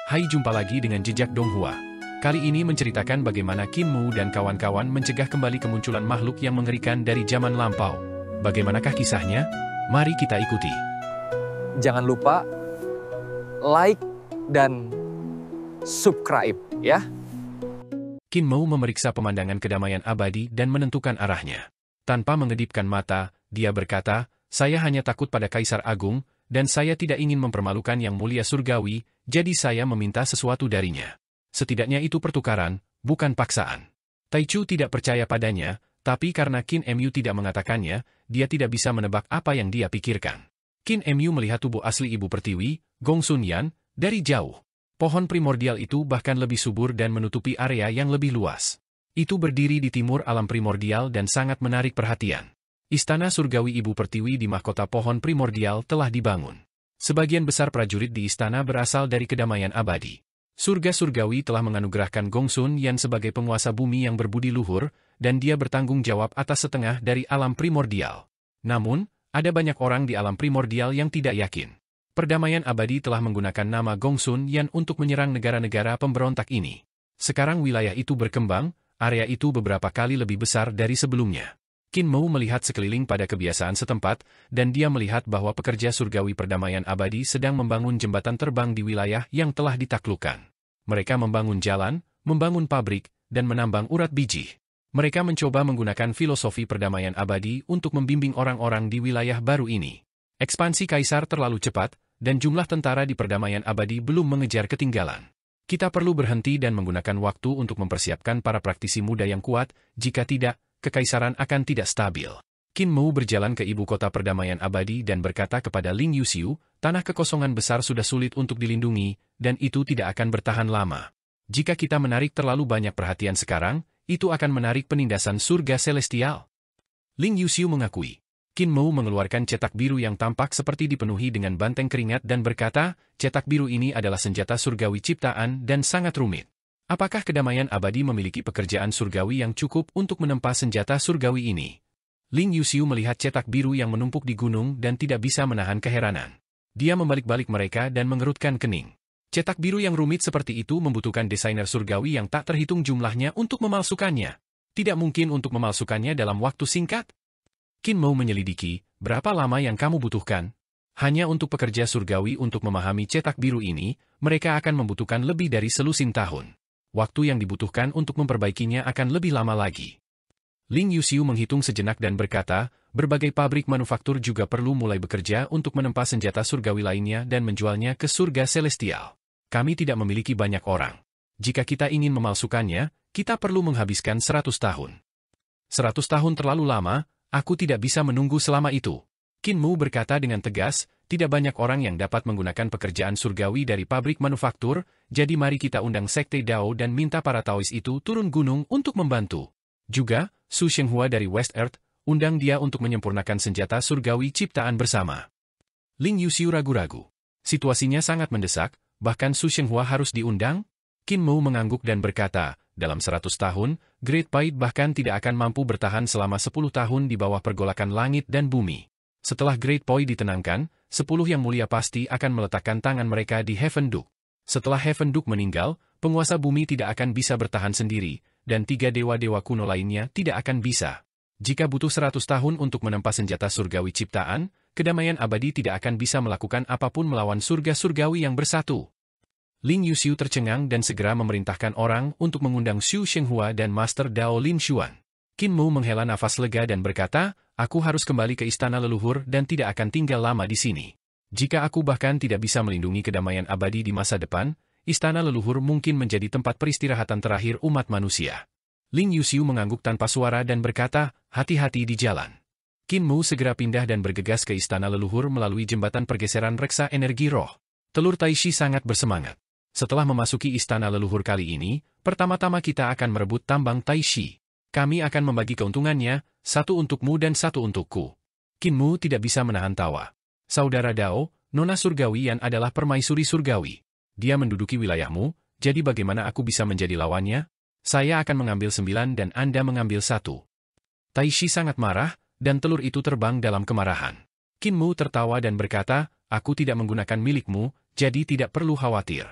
Hai, jumpa lagi dengan Jejak Donghua. Kali ini menceritakan bagaimana Qin Mu dan kawan-kawan mencegah kembali kemunculan makhluk yang mengerikan dari zaman lampau. Bagaimanakah kisahnya? Mari kita ikuti. Jangan lupa like dan subscribe ya. Qin Mu memeriksa pemandangan kedamaian abadi dan menentukan arahnya. Tanpa mengedipkan mata, dia berkata, "Saya hanya takut pada Kaisar Agung, dan saya tidak ingin mempermalukan Yang Mulia Surgawi, jadi saya meminta sesuatu darinya. Setidaknya itu pertukaran, bukan paksaan." Tai Chu tidak percaya padanya, tapi karena Qin Mu tidak mengatakannya, dia tidak bisa menebak apa yang dia pikirkan. Qin Mu melihat tubuh asli Ibu Pertiwi, Gong Sun Yan, dari jauh. Pohon primordial itu bahkan lebih subur dan menutupi area yang lebih luas. Itu berdiri di timur alam primordial dan sangat menarik perhatian. Istana Surgawi Ibu Pertiwi di mahkota pohon primordial telah dibangun. Sebagian besar prajurit di istana berasal dari kedamaian abadi. Surga Surgawi telah menganugerahkan Gong Sun Yan sebagai penguasa bumi yang berbudi luhur, dan dia bertanggung jawab atas setengah dari alam primordial. Namun, ada banyak orang di alam primordial yang tidak yakin. Perdamaian abadi telah menggunakan nama Gong Sun Yan untuk menyerang negara-negara pemberontak ini. Sekarang wilayah itu berkembang, area itu beberapa kali lebih besar dari sebelumnya. Qin Mu melihat sekeliling pada kebiasaan setempat, dan dia melihat bahwa pekerja surgawi perdamaian abadi sedang membangun jembatan terbang di wilayah yang telah ditaklukkan. Mereka membangun jalan, membangun pabrik, dan menambang urat biji. Mereka mencoba menggunakan filosofi perdamaian abadi untuk membimbing orang-orang di wilayah baru ini. Ekspansi kaisar terlalu cepat, dan jumlah tentara di perdamaian abadi belum mengejar ketinggalan. Kita perlu berhenti dan menggunakan waktu untuk mempersiapkan para praktisi muda yang kuat, jika tidak, kekaisaran akan tidak stabil. Qin Mu berjalan ke ibu kota perdamaian abadi dan berkata kepada Ling Yuxiu, tanah kekosongan besar sudah sulit untuk dilindungi, dan itu tidak akan bertahan lama. Jika kita menarik terlalu banyak perhatian sekarang, itu akan menarik penindasan surga celestial. Ling Yuxiu mengakui. Qin Mu mengeluarkan cetak biru yang tampak seperti dipenuhi dengan banteng keringat dan berkata, cetak biru ini adalah senjata surgawi ciptaan dan sangat rumit. Apakah kedamaian abadi memiliki pekerjaan surgawi yang cukup untuk menempa senjata surgawi ini? Ling Yuxiu melihat cetak biru yang menumpuk di gunung dan tidak bisa menahan keheranan. Dia membalik-balik mereka dan mengerutkan kening. Cetak biru yang rumit seperti itu membutuhkan desainer surgawi yang tak terhitung jumlahnya untuk memalsukannya. Tidak mungkin untuk memalsukannya dalam waktu singkat. Qin Mu menyelidiki, berapa lama yang kamu butuhkan? Hanya untuk pekerja surgawi untuk memahami cetak biru ini, mereka akan membutuhkan lebih dari selusin tahun. Waktu yang dibutuhkan untuk memperbaikinya akan lebih lama lagi. Ling Yuxiu menghitung sejenak dan berkata, berbagai pabrik manufaktur juga perlu mulai bekerja untuk menempa senjata surgawi lainnya dan menjualnya ke surga celestial. Kami tidak memiliki banyak orang. Jika kita ingin memalsukannya, kita perlu menghabiskan 100 tahun. 100 tahun terlalu lama, aku tidak bisa menunggu selama itu. Qin Mu berkata dengan tegas, tidak banyak orang yang dapat menggunakan pekerjaan surgawi dari pabrik manufaktur, jadi mari kita undang Sekte Dao dan minta para Taois itu turun gunung untuk membantu. Juga, Su Shenghua dari West Earth, undang dia untuk menyempurnakan senjata surgawi ciptaan bersama. Ling Yuxiu ragu-ragu. Situasinya sangat mendesak, bahkan Su Shenghua harus diundang? Qin Mu mengangguk dan berkata, dalam 100 tahun, Great Bite bahkan tidak akan mampu bertahan selama 10 tahun di bawah pergolakan langit dan bumi. Setelah Great Poi ditenangkan, 10 yang mulia pasti akan meletakkan tangan mereka di Heaven Duke. Setelah Heaven Duke meninggal, penguasa bumi tidak akan bisa bertahan sendiri, dan 3 dewa-dewa kuno lainnya tidak akan bisa. Jika butuh 100 tahun untuk menempa senjata surgawi ciptaan, kedamaian abadi tidak akan bisa melakukan apapun melawan surga surgawi yang bersatu. Ling Yuxiu tercengang dan segera memerintahkan orang untuk mengundang Su Shenghua dan Master Dao Lin Xuan. Qin Mu menghela nafas lega dan berkata, aku harus kembali ke istana leluhur dan tidak akan tinggal lama di sini. Jika aku bahkan tidak bisa melindungi kedamaian abadi di masa depan, istana leluhur mungkin menjadi tempat peristirahatan terakhir umat manusia. Ling Yuxiu mengangguk tanpa suara dan berkata, hati-hati di jalan. Qin Mu segera pindah dan bergegas ke istana leluhur melalui jembatan pergeseran reksa energi roh. Telur Taishi sangat bersemangat. Setelah memasuki istana leluhur kali ini, pertama-tama kita akan merebut tambang Taishi. Kami akan membagi keuntungannya, satu untukmu dan satu untukku. Qin Mu tidak bisa menahan tawa. Saudara Dao, Nona Surgawi Yan adalah permaisuri surgawi. Dia menduduki wilayahmu, jadi bagaimana aku bisa menjadi lawannya? Saya akan mengambil 9 dan Anda mengambil 1. Taishi sangat marah, dan telur itu terbang dalam kemarahan. Qin Mu tertawa dan berkata, aku tidak menggunakan milikmu, jadi tidak perlu khawatir.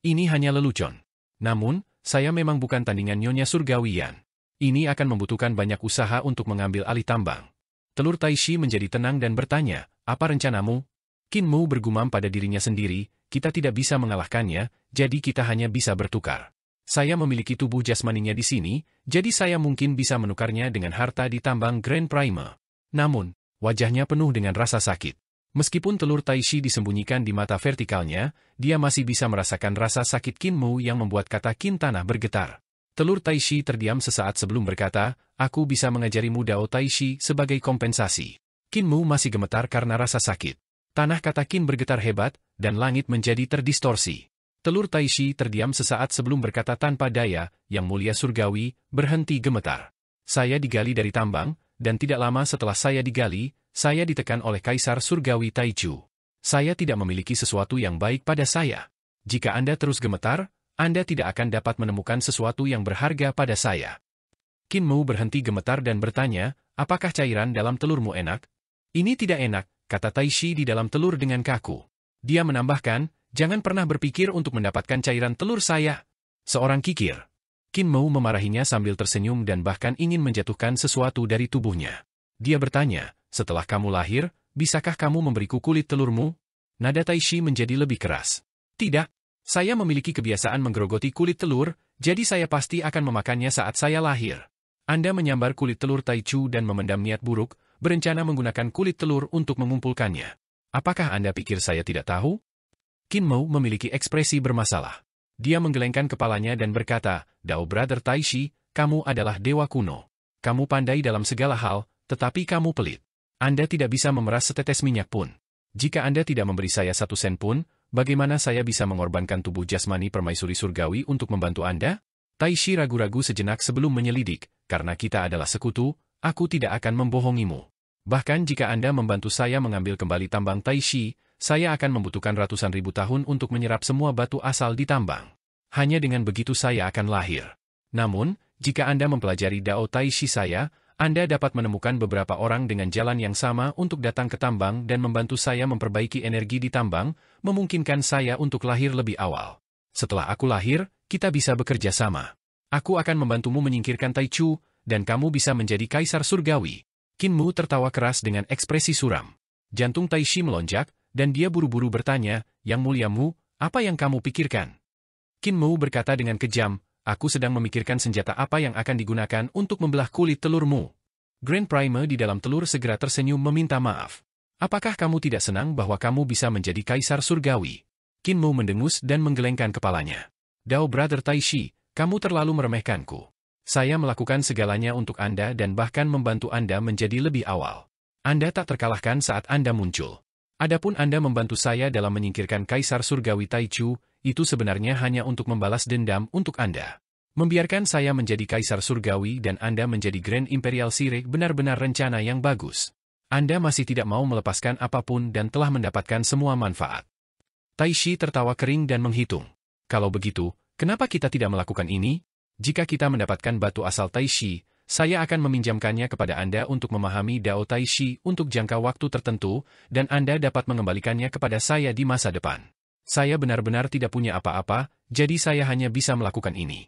Ini hanya lelucon. Namun, saya memang bukan tandingan Nyonya Surgawian. Ini akan membutuhkan banyak usaha untuk mengambil alih tambang. Telur Taishi menjadi tenang dan bertanya, apa rencanamu? Qin Mu bergumam pada dirinya sendiri, kita tidak bisa mengalahkannya, jadi kita hanya bisa bertukar. Saya memiliki tubuh jasmaninya di sini, jadi saya mungkin bisa menukarnya dengan harta di tambang Grand Prime. Namun, wajahnya penuh dengan rasa sakit. Meskipun telur Taishi disembunyikan di mata vertikalnya, dia masih bisa merasakan rasa sakit Qin Mu yang membuat kata Qin Tanah bergetar. Telur Taishi terdiam sesaat sebelum berkata, aku bisa mengajarimu Dao Taishi sebagai kompensasi. Qin Mu masih gemetar karena rasa sakit. Tanah kata Qin bergetar hebat, dan langit menjadi terdistorsi. Telur Taishi terdiam sesaat sebelum berkata tanpa daya, Yang Mulia Surgawi, berhenti gemetar. Saya digali dari tambang, dan tidak lama setelah saya digali, saya ditekan oleh Kaisar Surgawi Taichu. Saya tidak memiliki sesuatu yang baik pada saya. Jika Anda terus gemetar, Anda tidak akan dapat menemukan sesuatu yang berharga pada saya. Qin Mu berhenti gemetar dan bertanya, apakah cairan dalam telurmu enak? Ini tidak enak, kata Taishi di dalam telur dengan kaku. Dia menambahkan, jangan pernah berpikir untuk mendapatkan cairan telur saya. Seorang kikir. Qin Mu memarahinya sambil tersenyum dan bahkan ingin menjatuhkan sesuatu dari tubuhnya. Dia bertanya, setelah kamu lahir, bisakah kamu memberiku kulit telurmu? Nada Taishi menjadi lebih keras. Tidak. Saya memiliki kebiasaan menggerogoti kulit telur, jadi saya pasti akan memakannya saat saya lahir. Anda menyambar kulit telur Taichu dan memendam niat buruk, berencana menggunakan kulit telur untuk mengumpulkannya. Apakah Anda pikir saya tidak tahu? Qin Mu memiliki ekspresi bermasalah. Dia menggelengkan kepalanya dan berkata, Dao Brother Taishi, kamu adalah dewa kuno. Kamu pandai dalam segala hal, tetapi kamu pelit. Anda tidak bisa memeras setetes minyak pun. Jika Anda tidak memberi saya 1 sen pun, bagaimana saya bisa mengorbankan tubuh jasmani permaisuri surgawi untuk membantu Anda? Taishi ragu-ragu sejenak sebelum menyelidik, karena kita adalah sekutu, aku tidak akan membohongimu. Bahkan jika Anda membantu saya mengambil kembali tambang Taishi, saya akan membutuhkan ratusan ribu tahun untuk menyerap semua batu asal di tambang. Hanya dengan begitu saya akan lahir. Namun, jika Anda mempelajari Dao Taishi saya, Anda dapat menemukan beberapa orang dengan jalan yang sama untuk datang ke tambang dan membantu saya memperbaiki energi di tambang, memungkinkan saya untuk lahir lebih awal. Setelah aku lahir, kita bisa bekerja sama. Aku akan membantumu menyingkirkan Taichu, dan kamu bisa menjadi Kaisar Surgawi. Qin Mu tertawa keras dengan ekspresi suram. Jantung Taishi melonjak, dan dia buru-buru bertanya, Yang Mulia Mu, apa yang kamu pikirkan? Qin Mu berkata dengan kejam, aku sedang memikirkan senjata apa yang akan digunakan untuk membelah kulit telurmu. Grand Prime di dalam telur segera tersenyum meminta maaf. Apakah kamu tidak senang bahwa kamu bisa menjadi Kaisar Surgawi? Qin Mu mendengus dan menggelengkan kepalanya. Dao Brother Taishi, kamu terlalu meremehkanku. Saya melakukan segalanya untuk Anda dan bahkan membantu Anda menjadi lebih awal. Anda tak terkalahkan saat Anda muncul. Adapun Anda membantu saya dalam menyingkirkan Kaisar Surgawi Taichu, itu sebenarnya hanya untuk membalas dendam untuk Anda. Membiarkan saya menjadi Kaisar Surgawi dan Anda menjadi Grand Imperial Sirik benar-benar rencana yang bagus. Anda masih tidak mau melepaskan apapun dan telah mendapatkan semua manfaat. Taishi tertawa kering dan menghitung. Kalau begitu, kenapa kita tidak melakukan ini? Jika kita mendapatkan batu asal Taishi, saya akan meminjamkannya kepada Anda untuk memahami Dao Taishi untuk jangka waktu tertentu, dan Anda dapat mengembalikannya kepada saya di masa depan. Saya benar-benar tidak punya apa-apa, jadi saya hanya bisa melakukan ini.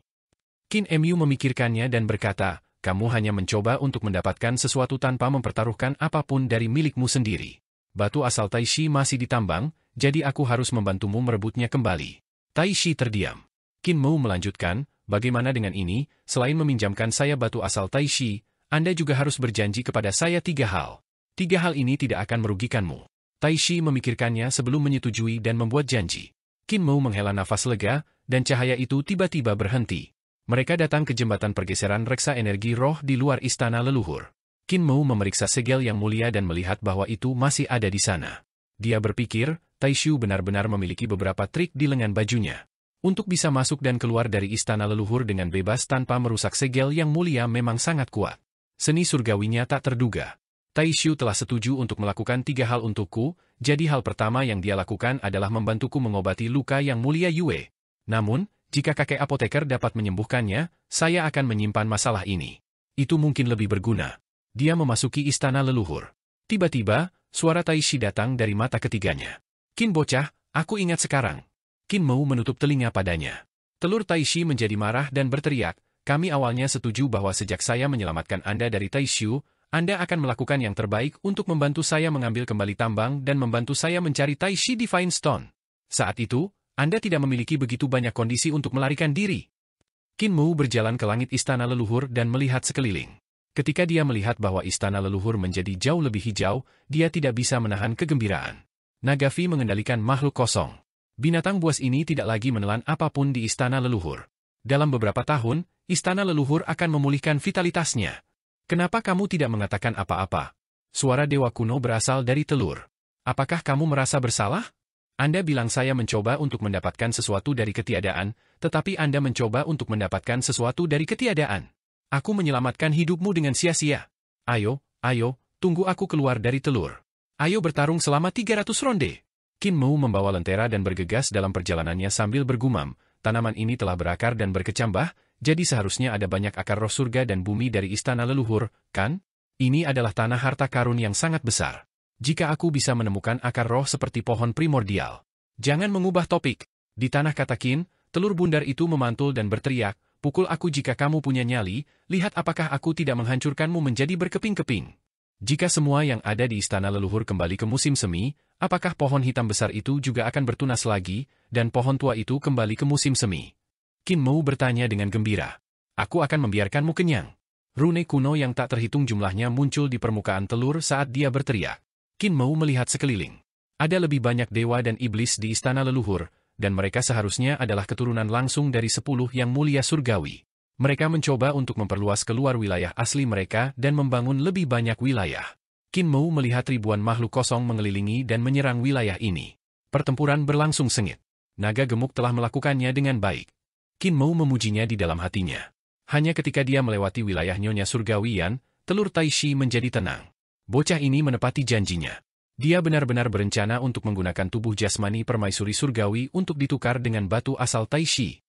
Qin Mu memikirkannya dan berkata, kamu hanya mencoba untuk mendapatkan sesuatu tanpa mempertaruhkan apapun dari milikmu sendiri. Batu asal Taishi masih ditambang, jadi aku harus membantumu merebutnya kembali. Taishi terdiam. Qin Mu melanjutkan, bagaimana dengan ini, selain meminjamkan saya batu asal Taishi, Anda juga harus berjanji kepada saya 3 hal. 3 hal ini tidak akan merugikanmu. Taishi memikirkannya sebelum menyetujui dan membuat janji. Qin Mu menghela nafas lega, dan cahaya itu tiba-tiba berhenti. Mereka datang ke jembatan pergeseran reksa energi roh di luar istana leluhur. Qin Mu memeriksa segel yang mulia dan melihat bahwa itu masih ada di sana. Dia berpikir, Taishu benar-benar memiliki beberapa trik di lengan bajunya. Untuk bisa masuk dan keluar dari istana leluhur dengan bebas tanpa merusak segel yang mulia memang sangat kuat. Seni surgawinya tak terduga. Taishu telah setuju untuk melakukan 3 hal untukku, jadi hal pertama yang dia lakukan adalah membantuku mengobati luka yang mulia Yue. Namun, jika kakek apoteker dapat menyembuhkannya, saya akan menyimpan masalah ini. Itu mungkin lebih berguna. Dia memasuki istana leluhur. Tiba-tiba, suara Taishi datang dari mata ketiganya. Qin bocah, aku ingat sekarang. Qin Mou menutup telinga padanya. Telur Taixi menjadi marah dan berteriak, kami awalnya setuju bahwa sejak saya menyelamatkan Anda dari Taishu, Anda akan melakukan yang terbaik untuk membantu saya mengambil kembali tambang dan membantu saya mencari Taixi Divine Stone. Saat itu, Anda tidak memiliki begitu banyak kondisi untuk melarikan diri. Qin Mou berjalan ke langit istana leluhur dan melihat sekeliling. Ketika dia melihat bahwa istana leluhur menjadi jauh lebih hijau, dia tidak bisa menahan kegembiraan. Nagavi mengendalikan makhluk kosong. Binatang buas ini tidak lagi menelan apapun di istana leluhur. Dalam beberapa tahun, istana leluhur akan memulihkan vitalitasnya. Kenapa kamu tidak mengatakan apa-apa? Suara dewa kuno berasal dari telur. Apakah kamu merasa bersalah? Anda bilang saya mencoba untuk mendapatkan sesuatu dari ketiadaan, tetapi Anda mencoba untuk mendapatkan sesuatu dari ketiadaan. Aku menyelamatkan hidupmu dengan sia-sia. Ayo, tunggu aku keluar dari telur. Ayo bertarung selama 300 ronde. Qin Mou membawa lentera dan bergegas dalam perjalanannya sambil bergumam, tanaman ini telah berakar dan berkecambah, jadi seharusnya ada banyak akar roh surga dan bumi dari istana leluhur, kan? Ini adalah tanah harta karun yang sangat besar. Jika aku bisa menemukan akar roh seperti pohon primordial. Jangan mengubah topik. Di tanah kata Qin, telur bundar itu memantul dan berteriak, pukul aku jika kamu punya nyali, lihat apakah aku tidak menghancurkanmu menjadi berkeping-keping. Jika semua yang ada di istana leluhur kembali ke musim semi, apakah pohon hitam besar itu juga akan bertunas lagi, dan pohon tua itu kembali ke musim semi? Qin Mou bertanya dengan gembira. Aku akan membiarkanmu kenyang. Rune kuno yang tak terhitung jumlahnya muncul di permukaan telur saat dia berteriak. Qin Mou melihat sekeliling. Ada lebih banyak dewa dan iblis di istana leluhur, dan mereka seharusnya adalah keturunan langsung dari 10 yang mulia surgawi. Mereka mencoba untuk memperluas keluar wilayah asli mereka dan membangun lebih banyak wilayah. Qin Mou melihat ribuan makhluk kosong mengelilingi dan menyerang wilayah ini. Pertempuran berlangsung sengit. Naga gemuk telah melakukannya dengan baik. Qin Mou memujinya di dalam hatinya. Hanya ketika dia melewati wilayah Nyonya Surgawian, telur Taixi menjadi tenang. Bocah ini menepati janjinya. Dia benar-benar berencana untuk menggunakan tubuh jasmani permaisuri surgawi untuk ditukar dengan batu asal Taixi.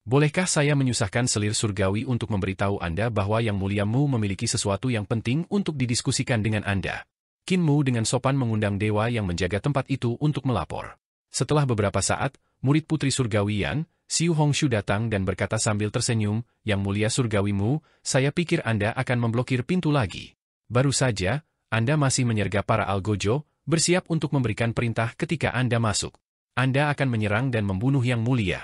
Bolehkah saya menyusahkan selir surgawi untuk memberitahu Anda bahwa Yang Mulia Mu memiliki sesuatu yang penting untuk didiskusikan dengan Anda? Qin Mou dengan sopan mengundang dewa yang menjaga tempat itu untuk melapor. Setelah beberapa saat, murid putri surgawian, Xiu Hongshu datang dan berkata sambil tersenyum, Yang Mulia Surgawi Mu, saya pikir Anda akan memblokir pintu lagi. Baru saja, Anda masih menyergap para algojo, bersiap untuk memberikan perintah ketika Anda masuk. Anda akan menyerang dan membunuh Yang Mulia.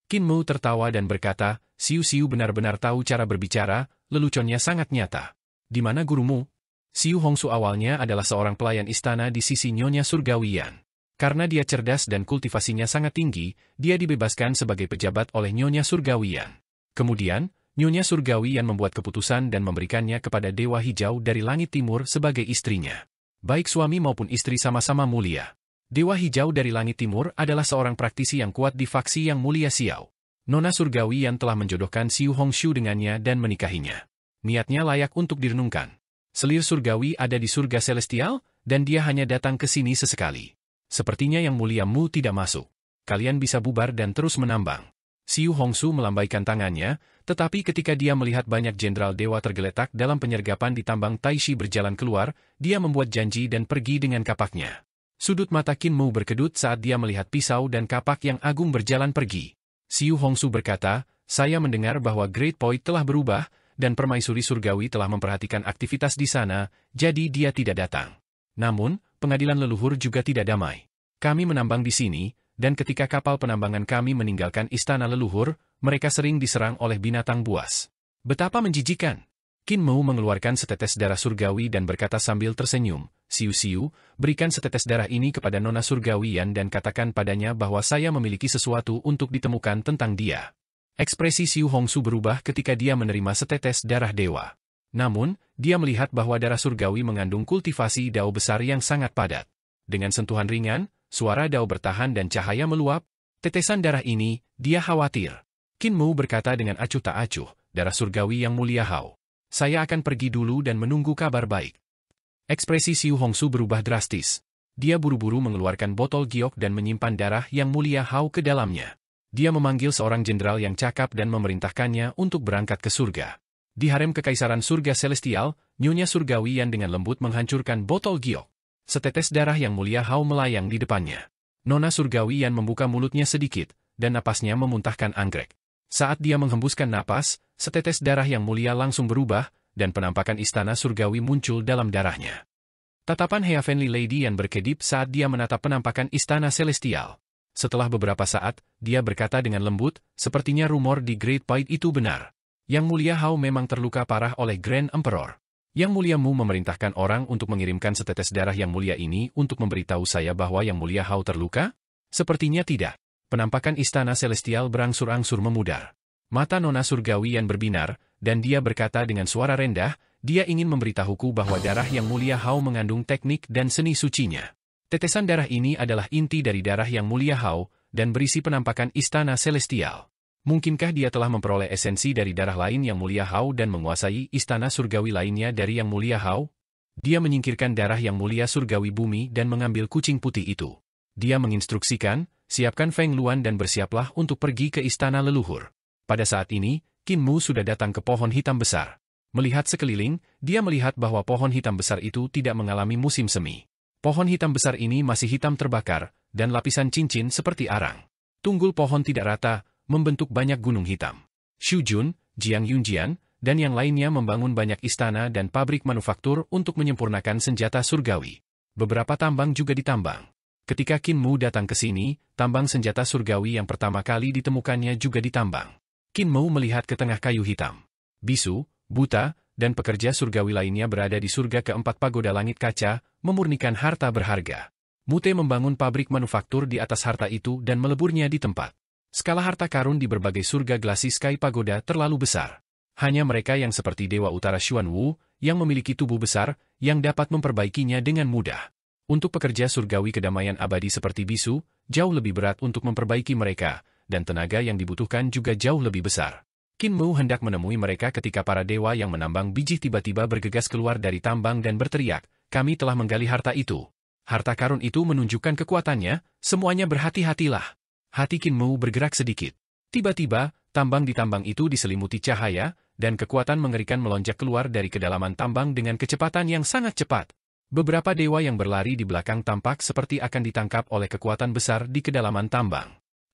Qin Mou tertawa dan berkata, Xiu benar-benar tahu cara berbicara, leluconnya sangat nyata. Di mana gurumu? Xiu Hongshu awalnya adalah seorang pelayan istana di sisi Nyonya Surgawian. Karena dia cerdas dan kultivasinya sangat tinggi, dia dibebaskan sebagai pejabat oleh Nyonya Surgawian. Kemudian, Nyonya Surgawian membuat keputusan dan memberikannya kepada Dewa Hijau dari Langit Timur sebagai istrinya. Baik suami maupun istri sama-sama mulia. Dewa Hijau dari Langit Timur adalah seorang praktisi yang kuat di faksi Yang Mulia Xiao. Nona Surgawian telah menjodohkan Xiu Hongshu dengannya dan menikahinya. Niatnya layak untuk direnungkan. Selir surgawi ada di surga celestial, dan dia hanya datang ke sini sesekali. Sepertinya Yang Mulia Mu tidak masuk. Kalian bisa bubar dan terus menambang. Xiu Hongshu melambaikan tangannya, tetapi ketika dia melihat banyak jenderal dewa tergeletak dalam penyergapan di tambang Taixi berjalan keluar, dia membuat janji dan pergi dengan kapaknya. Sudut mata Qin Mou berkedut saat dia melihat pisau dan kapak yang agung berjalan pergi. Xiu Hongshu berkata, saya mendengar bahwa Great Point telah berubah, dan permaisuri surgawi telah memperhatikan aktivitas di sana, jadi dia tidak datang. Namun, pengadilan leluhur juga tidak damai. Kami menambang di sini, dan ketika kapal penambangan kami meninggalkan istana leluhur, mereka sering diserang oleh binatang buas. Betapa menjijikan! Qin Mou mengeluarkan setetes darah surgawi dan berkata sambil tersenyum, Xiu, berikan setetes darah ini kepada Nona Surgawian dan katakan padanya bahwa saya memiliki sesuatu untuk ditemukan tentang dia. Ekspresi Xiu Hongshu berubah ketika dia menerima setetes darah dewa. Namun, dia melihat bahwa darah surgawi mengandung kultivasi dao besar yang sangat padat. Dengan sentuhan ringan, suara dao bertahan dan cahaya meluap. Tetesan darah ini, dia khawatir. Qin Mou berkata dengan acuh tak acuh, darah surgawi Yang Mulia Hao. Saya akan pergi dulu dan menunggu kabar baik. Ekspresi Xiu Hongshu berubah drastis. Dia buru-buru mengeluarkan botol giok dan menyimpan darah Yang Mulia Hao ke dalamnya. Dia memanggil seorang jenderal yang cakap dan memerintahkannya untuk berangkat ke surga. Di harem kekaisaran surga celestial, Nyonya Surgawian dengan lembut menghancurkan botol giok. Setetes darah Yang Mulia Hao melayang di depannya. Nona Surgawi Yan membuka mulutnya sedikit, dan napasnya memuntahkan anggrek. Saat dia menghembuskan napas, setetes darah yang mulia langsung berubah, dan penampakan istana surgawi muncul dalam darahnya. Tatapan Heavenly Lady Yan berkedip saat dia menatap penampakan istana celestial. Setelah beberapa saat, dia berkata dengan lembut, sepertinya rumor di Great Void itu benar. Yang Mulia Hao memang terluka parah oleh Grand Emperor. Yang Mulia Mu memerintahkan orang untuk mengirimkan setetes darah Yang Mulia ini untuk memberitahu saya bahwa Yang Mulia Hao terluka? Sepertinya tidak. Penampakan istana celestial berangsur-angsur memudar. Mata Nona Surgawi Yan berbinar, dan dia berkata dengan suara rendah, dia ingin memberitahuku bahwa darah Yang Mulia Hao mengandung teknik dan seni sucinya. Tetesan darah ini adalah inti dari darah Yang Mulia Hao, dan berisi penampakan istana celestial. Mungkinkah dia telah memperoleh esensi dari darah lain Yang Mulia Hao dan menguasai istana surgawi lainnya dari Yang Mulia Hao? Dia menyingkirkan darah Yang Mulia Surgawi Bumi dan mengambil kucing putih itu. Dia menginstruksikan, siapkan Feng Luan dan bersiaplah untuk pergi ke istana leluhur. Pada saat ini, Qin Mu sudah datang ke pohon hitam besar. Melihat sekeliling, dia melihat bahwa pohon hitam besar itu tidak mengalami musim semi. Pohon hitam besar ini masih hitam terbakar, dan lapisan cincin seperti arang. Tunggul pohon tidak rata, membentuk banyak gunung hitam. Xu Jun, Jiang Yunjian, dan yang lainnya membangun banyak istana dan pabrik manufaktur untuk menyempurnakan senjata surgawi. Beberapa tambang juga ditambang. Ketika Qin Mu datang ke sini, tambang senjata surgawi yang pertama kali ditemukannya juga ditambang. Qin Mu melihat ke tengah kayu hitam. Bisu, buta, dan pekerja surgawi lainnya berada di surga keempat pagoda langit kaca, memurnikan harta berharga. Mute membangun pabrik manufaktur di atas harta itu dan meleburnya di tempat. Skala harta karun di berbagai surga Glassy Sky Pagoda terlalu besar. Hanya mereka yang seperti Dewa Utara Xuan Wu, yang memiliki tubuh besar, yang dapat memperbaikinya dengan mudah. Untuk pekerja surgawi kedamaian abadi seperti Bisu, jauh lebih berat untuk memperbaiki mereka, dan tenaga yang dibutuhkan juga jauh lebih besar. Qin Mu hendak menemui mereka ketika para dewa yang menambang biji tiba-tiba bergegas keluar dari tambang dan berteriak, kami telah menggali harta itu. Harta karun itu menunjukkan kekuatannya, semuanya berhati-hatilah. Hati Qin Mu bergerak sedikit. Tiba-tiba, tambang di tambang itu diselimuti cahaya, dan kekuatan mengerikan melonjak keluar dari kedalaman tambang dengan kecepatan yang sangat cepat. Beberapa dewa yang berlari di belakang tampak seperti akan ditangkap oleh kekuatan besar di kedalaman tambang.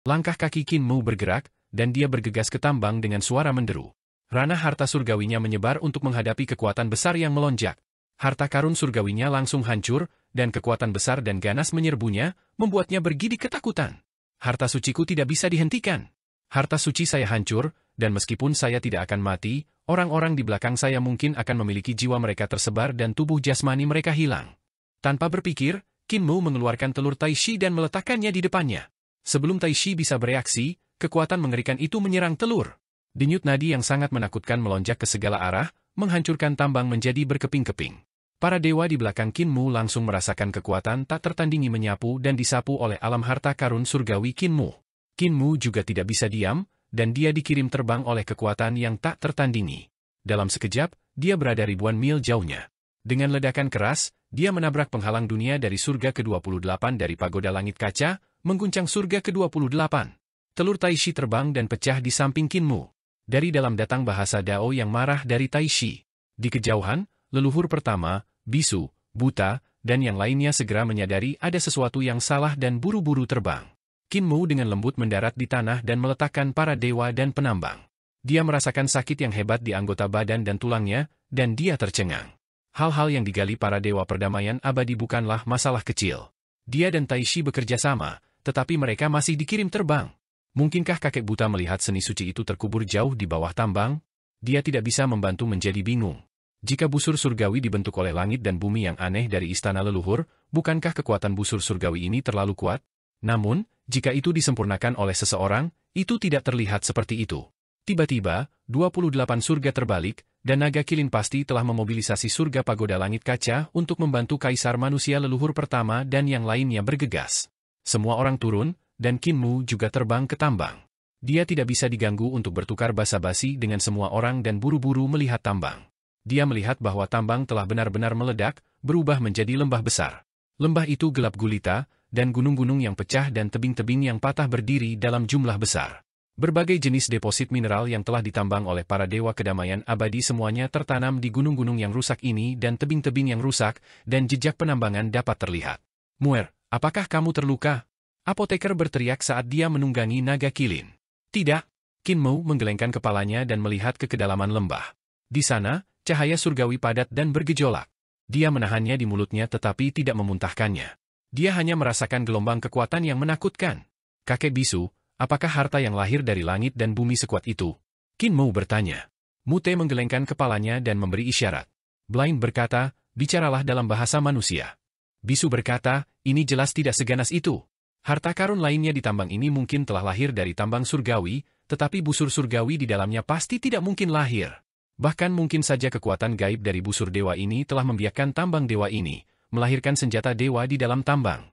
Langkah kaki Qin Mu bergerak, dan dia bergegas ke tambang dengan suara menderu. Ranah harta surgawinya menyebar untuk menghadapi kekuatan besar yang melonjak. Harta karun surgawinya langsung hancur, dan kekuatan besar dan ganas menyerbunya, membuatnya bergidik ketakutan. Harta suciku tidak bisa dihentikan. Harta suci saya hancur, dan meskipun saya tidak akan mati, orang-orang di belakang saya mungkin akan memiliki jiwa mereka tersebar dan tubuh jasmani mereka hilang. Tanpa berpikir, Qin Mu mengeluarkan telur Tai Shi dan meletakkannya di depannya. Sebelum Tai Shi bisa bereaksi, kekuatan mengerikan itu menyerang telur. Denyut nadi yang sangat menakutkan melonjak ke segala arah, menghancurkan tambang menjadi berkeping-keping. Para dewa di belakang Qin Mu langsung merasakan kekuatan tak tertandingi menyapu dan disapu oleh alam harta karun surgawi Qin Mu. Qin Mu juga tidak bisa diam, dan dia dikirim terbang oleh kekuatan yang tak tertandingi. Dalam sekejap, dia berada ribuan mil jauhnya. Dengan ledakan keras, dia menabrak penghalang dunia dari surga ke-28 dari pagoda langit kaca, mengguncang surga ke-28. Telur Tai Shi terbang dan pecah di samping Qin Mu. Dari dalam datang bahasa Dao yang marah dari Tai Shi. Di kejauhan, leluhur pertama, Bisu, buta, dan yang lainnya segera menyadari ada sesuatu yang salah dan buru-buru terbang. Qin Mu dengan lembut mendarat di tanah dan meletakkan para dewa dan penambang. Dia merasakan sakit yang hebat di anggota badan dan tulangnya, dan dia tercengang. Hal-hal yang digali para dewa perdamaian abadi bukanlah masalah kecil. Dia dan Tai Shi bekerja sama, tetapi mereka masih dikirim terbang. Mungkinkah kakek buta melihat seni suci itu terkubur jauh di bawah tambang? Dia tidak bisa membantu menjadi bingung. Jika busur surgawi dibentuk oleh langit dan bumi yang aneh dari istana leluhur, bukankah kekuatan busur surgawi ini terlalu kuat? Namun, jika itu disempurnakan oleh seseorang, itu tidak terlihat seperti itu. Tiba-tiba, 28 surga terbalik, dan naga kilin pasti telah memobilisasi surga pagoda langit kaca untuk membantu kaisar manusia leluhur pertama dan yang lainnya bergegas. Semua orang turun, dan Qin Mu juga terbang ke tambang. Dia tidak bisa diganggu untuk bertukar basa-basi dengan semua orang dan buru-buru melihat tambang. Dia melihat bahwa tambang telah benar-benar meledak, berubah menjadi lembah besar. Lembah itu gelap gulita, dan gunung-gunung yang pecah dan tebing-tebing yang patah berdiri dalam jumlah besar. Berbagai jenis deposit mineral yang telah ditambang oleh para dewa kedamaian abadi semuanya tertanam di gunung-gunung yang rusak ini dan tebing-tebing yang rusak, dan jejak penambangan dapat terlihat. Muer, apakah kamu terluka? Apoteker berteriak saat dia menunggangi naga kilin. Tidak. Qin Mo menggelengkan kepalanya dan melihat ke kedalaman lembah. Di sana, cahaya surgawi padat dan bergejolak. Dia menahannya di mulutnya tetapi tidak memuntahkannya. Dia hanya merasakan gelombang kekuatan yang menakutkan. Kakek bisu, apakah harta yang lahir dari langit dan bumi sekuat itu? Qin Mo bertanya. Mute menggelengkan kepalanya dan memberi isyarat. Blind berkata, bicaralah dalam bahasa manusia. Bisu berkata, ini jelas tidak seganas itu. Harta karun lainnya di tambang ini mungkin telah lahir dari tambang surgawi, tetapi busur surgawi di dalamnya pasti tidak mungkin lahir. Bahkan mungkin saja kekuatan gaib dari busur dewa ini telah membiarkan tambang dewa ini melahirkan senjata dewa di dalam tambang.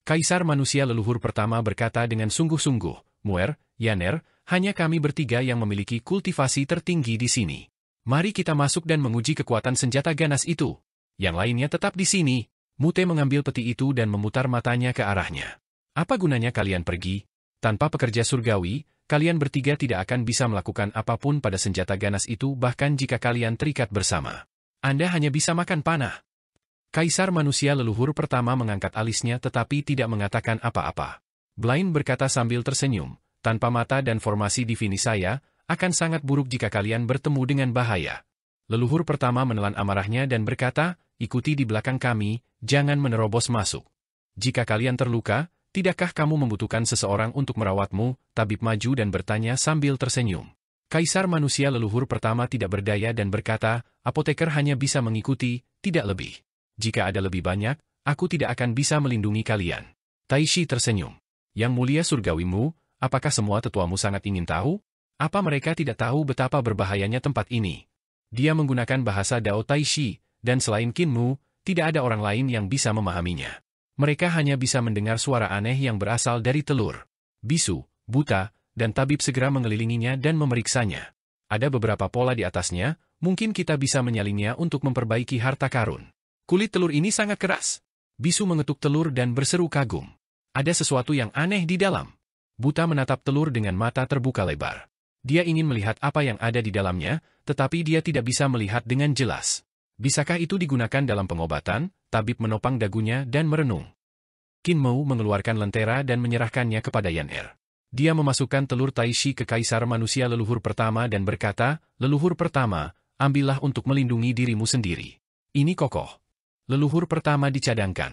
Kaisar manusia leluhur pertama berkata dengan sungguh-sungguh, Muer, Yaner, hanya kami bertiga yang memiliki kultivasi tertinggi di sini. Mari kita masuk dan menguji kekuatan senjata ganas itu. Yang lainnya tetap di sini. Mute mengambil peti itu dan memutar matanya ke arahnya. Apa gunanya kalian pergi? Tanpa pekerja surgawi, kalian bertiga tidak akan bisa melakukan apapun pada senjata ganas itu bahkan jika kalian terikat bersama. Anda hanya bisa makan panah. Kaisar manusia leluhur pertama mengangkat alisnya tetapi tidak mengatakan apa-apa. Blind berkata sambil tersenyum, tanpa mata dan formasi divini saya, akan sangat buruk jika kalian bertemu dengan bahaya. Leluhur pertama menelan amarahnya dan berkata, ikuti di belakang kami, jangan menerobos masuk. Jika kalian terluka, tidakkah kamu membutuhkan seseorang untuk merawatmu? Tabib maju dan bertanya sambil tersenyum. Kaisar manusia leluhur pertama tidak berdaya dan berkata, apoteker hanya bisa mengikuti, tidak lebih. Jika ada lebih banyak, aku tidak akan bisa melindungi kalian. Taishi tersenyum. Yang mulia surgawimu, apakah semua tetuamu sangat ingin tahu? Apa mereka tidak tahu betapa berbahayanya tempat ini? Dia menggunakan bahasa Dao Taishi, dan selain Qin Mo, tidak ada orang lain yang bisa memahaminya. Mereka hanya bisa mendengar suara aneh yang berasal dari telur. Bisu, buta, dan tabib segera mengelilinginya dan memeriksanya. Ada beberapa pola di atasnya, mungkin kita bisa menyalinnya untuk memperbaiki harta karun. Kulit telur ini sangat keras. Bisu mengetuk telur dan berseru kagum. Ada sesuatu yang aneh di dalam. Buta menatap telur dengan mata terbuka lebar. Dia ingin melihat apa yang ada di dalamnya, tetapi dia tidak bisa melihat dengan jelas. Bisakah itu digunakan dalam pengobatan? Tabib menopang dagunya dan merenung. Qin Mo mengeluarkan lentera dan menyerahkannya kepada Yaner. Dia memasukkan telur Taishi ke kaisar manusia leluhur pertama dan berkata, leluhur pertama, ambillah untuk melindungi dirimu sendiri. Ini kokoh. Leluhur pertama dicadangkan.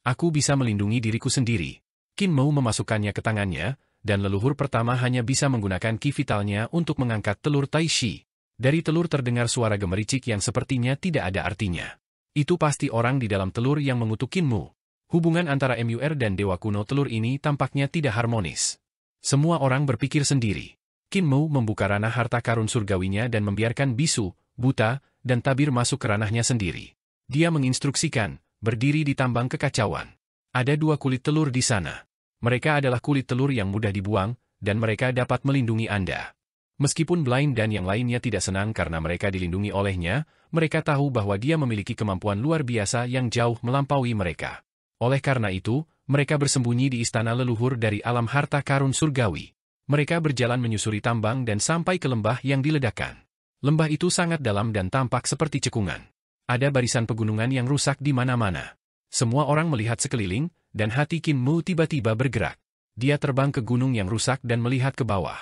Aku bisa melindungi diriku sendiri. Qin Mo memasukkannya ke tangannya, dan leluhur pertama hanya bisa menggunakan ki vitalnya untuk mengangkat telur Taishi. Dari telur terdengar suara gemericik yang sepertinya tidak ada artinya. Itu pasti orang di dalam telur yang mengutuk Qin Mo. Hubungan antara MUR dan dewa kuno telur ini tampaknya tidak harmonis. Semua orang berpikir sendiri. Qin Mo membuka ranah harta karun surgawinya dan membiarkan bisu, buta, dan tabir masuk ke ranahnya sendiri. Dia menginstruksikan, berdiri di tambang kekacauan. Ada 2 kulit telur di sana. Mereka adalah kulit telur yang mudah dibuang, dan mereka dapat melindungi Anda. Meskipun Blind dan yang lainnya tidak senang karena mereka dilindungi olehnya, mereka tahu bahwa dia memiliki kemampuan luar biasa yang jauh melampaui mereka. Oleh karena itu, mereka bersembunyi di istana leluhur dari alam harta karun surgawi. Mereka berjalan menyusuri tambang dan sampai ke lembah yang diledakkan. Lembah itu sangat dalam dan tampak seperti cekungan. Ada barisan pegunungan yang rusak di mana-mana. Semua orang melihat sekeliling, dan hati Qin Mo tiba-tiba bergerak. Dia terbang ke gunung yang rusak dan melihat ke bawah.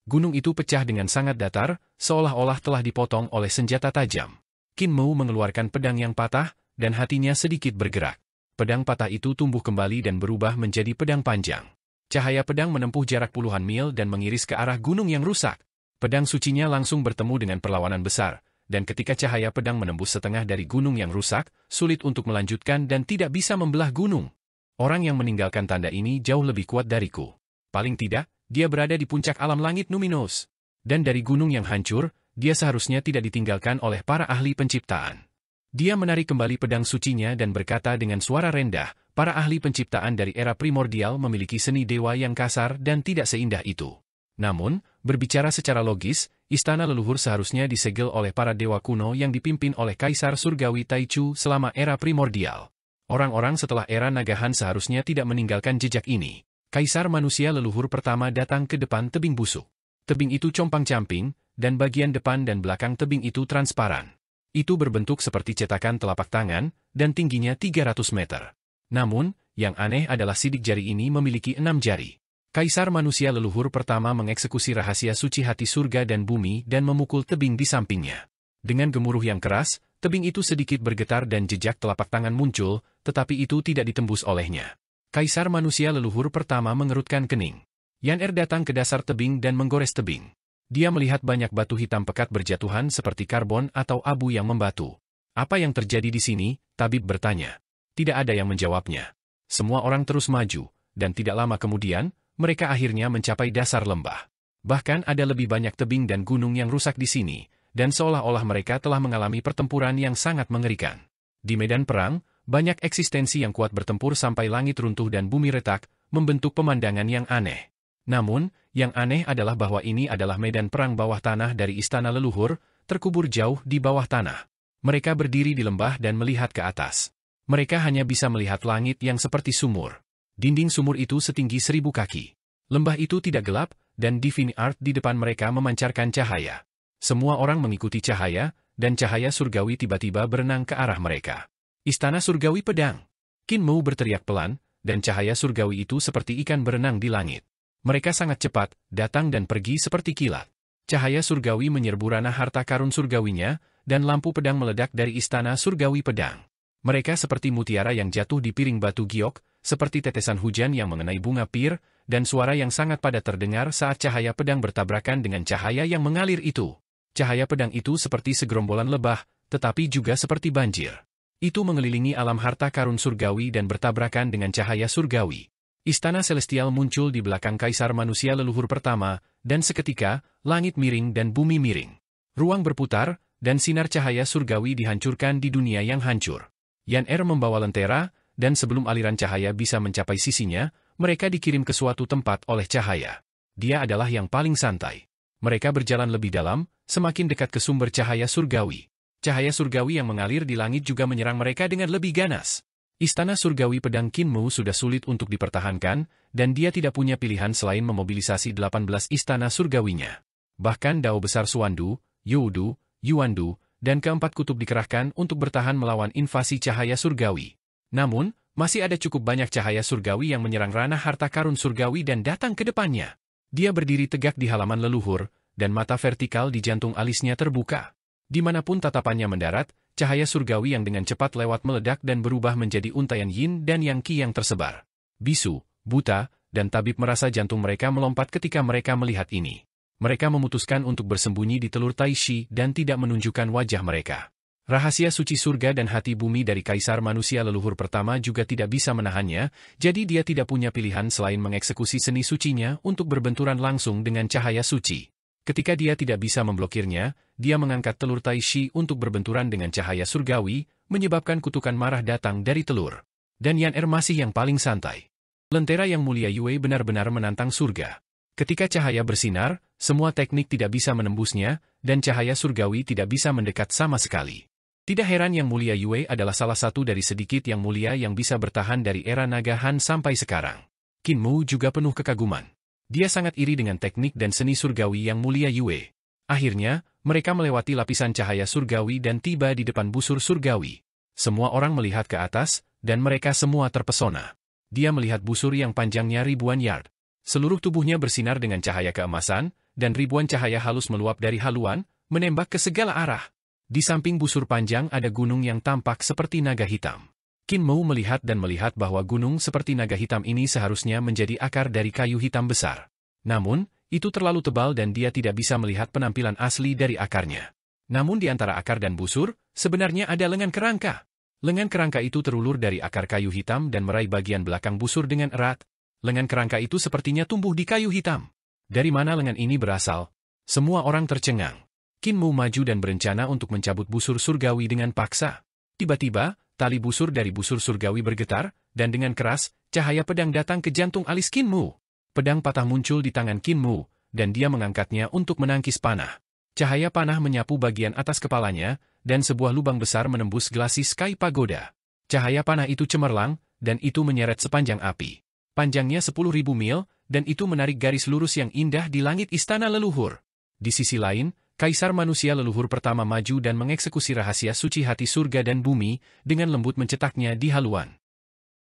Gunung itu pecah dengan sangat datar, seolah-olah telah dipotong oleh senjata tajam. Qin Mo mengeluarkan pedang yang patah, dan hatinya sedikit bergerak. Pedang patah itu tumbuh kembali dan berubah menjadi pedang panjang. Cahaya pedang menempuh jarak puluhan mil dan mengiris ke arah gunung yang rusak. Pedang sucinya langsung bertemu dengan perlawanan besar, dan ketika cahaya pedang menembus setengah dari gunung yang rusak, sulit untuk melanjutkan dan tidak bisa membelah gunung. Orang yang meninggalkan tanda ini jauh lebih kuat dariku. Paling tidak, dia berada di puncak alam langit Numinos. Dan dari gunung yang hancur, dia seharusnya tidak ditinggalkan oleh para ahli penciptaan. Dia menarik kembali pedang sucinya dan berkata dengan suara rendah, para ahli penciptaan dari era primordial memiliki seni dewa yang kasar dan tidak seindah itu. Namun, berbicara secara logis, istana leluhur seharusnya disegel oleh para dewa kuno yang dipimpin oleh Kaisar Surgawi Taichu selama era primordial. Orang-orang setelah era Nagahan seharusnya tidak meninggalkan jejak ini. Kaisar manusia leluhur pertama datang ke depan tebing busuk. Tebing itu compang-camping, dan bagian depan dan belakang tebing itu transparan. Itu berbentuk seperti cetakan telapak tangan, dan tingginya 300 meter. Namun, yang aneh adalah sidik jari ini memiliki 6 jari. Kaisar manusia leluhur pertama mengeksekusi rahasia suci hati surga dan bumi dan memukul tebing di sampingnya. Dengan gemuruh yang keras, tebing itu sedikit bergetar dan jejak telapak tangan muncul, tetapi itu tidak ditembus olehnya. Kaisar manusia leluhur pertama mengerutkan kening. Yan Er datang ke dasar tebing dan menggores tebing. Dia melihat banyak batu hitam pekat berjatuhan seperti karbon atau abu yang membatu. Apa yang terjadi di sini? Tabib bertanya. Tidak ada yang menjawabnya. Semua orang terus maju, dan tidak lama kemudian, mereka akhirnya mencapai dasar lembah. Bahkan ada lebih banyak tebing dan gunung yang rusak di sini, dan seolah-olah mereka telah mengalami pertempuran yang sangat mengerikan. Di medan perang, banyak eksistensi yang kuat bertempur sampai langit runtuh dan bumi retak, membentuk pemandangan yang aneh. Namun, yang aneh adalah bahwa ini adalah medan perang bawah tanah dari istana leluhur, terkubur jauh di bawah tanah. Mereka berdiri di lembah dan melihat ke atas. Mereka hanya bisa melihat langit yang seperti sumur. Dinding sumur itu setinggi 1000 kaki. Lembah itu tidak gelap, dan Divine Art di depan mereka memancarkan cahaya. Semua orang mengikuti cahaya, dan cahaya surgawi tiba-tiba berenang ke arah mereka. Istana surgawi pedang. Qin Mu berteriak pelan, dan cahaya surgawi itu seperti ikan berenang di langit. Mereka sangat cepat, datang dan pergi seperti kilat. Cahaya surgawi menyerbu ranah harta karun surgawinya, dan lampu pedang meledak dari istana surgawi pedang. Mereka seperti mutiara yang jatuh di piring batu giok, seperti tetesan hujan yang mengenai bunga pir, dan suara yang sangat padat terdengar saat cahaya pedang bertabrakan dengan cahaya yang mengalir itu. Cahaya pedang itu seperti segerombolan lebah, tetapi juga seperti banjir. Itu mengelilingi alam harta karun surgawi dan bertabrakan dengan cahaya surgawi. Istana Celestial muncul di belakang Kaisar Manusia Leluhur Pertama, dan seketika, langit miring dan bumi miring. Ruang berputar, dan sinar cahaya surgawi dihancurkan di dunia yang hancur. Yan Er membawa lentera, dan sebelum aliran cahaya bisa mencapai sisinya, mereka dikirim ke suatu tempat oleh cahaya. Dia adalah yang paling santai. Mereka berjalan lebih dalam, semakin dekat ke sumber cahaya surgawi. Cahaya surgawi yang mengalir di langit juga menyerang mereka dengan lebih ganas. Istana surgawi pedang Qin Mu sudah sulit untuk dipertahankan, dan dia tidak punya pilihan selain memobilisasi 18 istana surgawinya. Bahkan Dao Besar Suandu, Youdu, Yuandu, dan keempat kutub dikerahkan untuk bertahan melawan invasi cahaya surgawi. Namun, masih ada cukup banyak cahaya surgawi yang menyerang ranah harta karun surgawi dan datang ke depannya. Dia berdiri tegak di halaman leluhur, dan mata vertikal di jantung alisnya terbuka. Dimanapun tatapannya mendarat, cahaya surgawi yang dengan cepat lewat meledak dan berubah menjadi untaian yin dan yang qi yang tersebar. Bisu, buta, dan tabib merasa jantung mereka melompat ketika mereka melihat ini. Mereka memutuskan untuk bersembunyi di telur Taishi dan tidak menunjukkan wajah mereka. Rahasia suci surga dan hati bumi dari Kaisar Manusia Leluhur Pertama juga tidak bisa menahannya, jadi dia tidak punya pilihan selain mengeksekusi seni sucinya untuk berbenturan langsung dengan cahaya suci. Ketika dia tidak bisa memblokirnya, dia mengangkat telur Taishi untuk berbenturan dengan cahaya surgawi, menyebabkan kutukan marah datang dari telur. Dan Yan Er masih yang paling santai. Lentera yang mulia Yue benar-benar menantang surga. Ketika cahaya bersinar, semua teknik tidak bisa menembusnya, dan cahaya surgawi tidak bisa mendekat sama sekali. Tidak heran Yang Mulia Yue adalah salah satu dari sedikit yang mulia yang bisa bertahan dari era Naga Han sampai sekarang. Qin Mu juga penuh kekaguman. Dia sangat iri dengan teknik dan seni surgawi Yang Mulia Yue. Akhirnya, mereka melewati lapisan cahaya surgawi dan tiba di depan busur surgawi. Semua orang melihat ke atas, dan mereka semua terpesona. Dia melihat busur yang panjangnya ribuan yard. Seluruh tubuhnya bersinar dengan cahaya keemasan, dan ribuan cahaya halus meluap dari haluan, menembak ke segala arah. Di samping busur panjang ada gunung yang tampak seperti naga hitam. Qin Mu melihat dan melihat bahwa gunung seperti naga hitam ini seharusnya menjadi akar dari kayu hitam besar. Namun, itu terlalu tebal dan dia tidak bisa melihat penampilan asli dari akarnya. Namun di antara akar dan busur, sebenarnya ada lengan kerangka. Lengan kerangka itu terulur dari akar kayu hitam dan meraih bagian belakang busur dengan erat. Lengan kerangka itu sepertinya tumbuh di kayu hitam. Dari mana lengan ini berasal? Semua orang tercengang. Qin Mu maju dan berencana untuk mencabut busur surgawi dengan paksa. Tiba-tiba, tali busur dari busur surgawi bergetar, dan dengan keras, cahaya pedang datang ke jantung alis Qin Mu. Pedang patah muncul di tangan Qin Mu, dan dia mengangkatnya untuk menangkis panah. Cahaya panah menyapu bagian atas kepalanya, dan sebuah lubang besar menembus gelasi Sky Pagoda. Cahaya panah itu cemerlang, dan itu menyeret sepanjang api. Panjangnya 10.000 mil, dan itu menarik garis lurus yang indah di langit istana leluhur. Di sisi lain, Kaisar Manusia Leluhur Pertama maju dan mengeksekusi rahasia suci hati surga dan bumi, dengan lembut mencetaknya di haluan.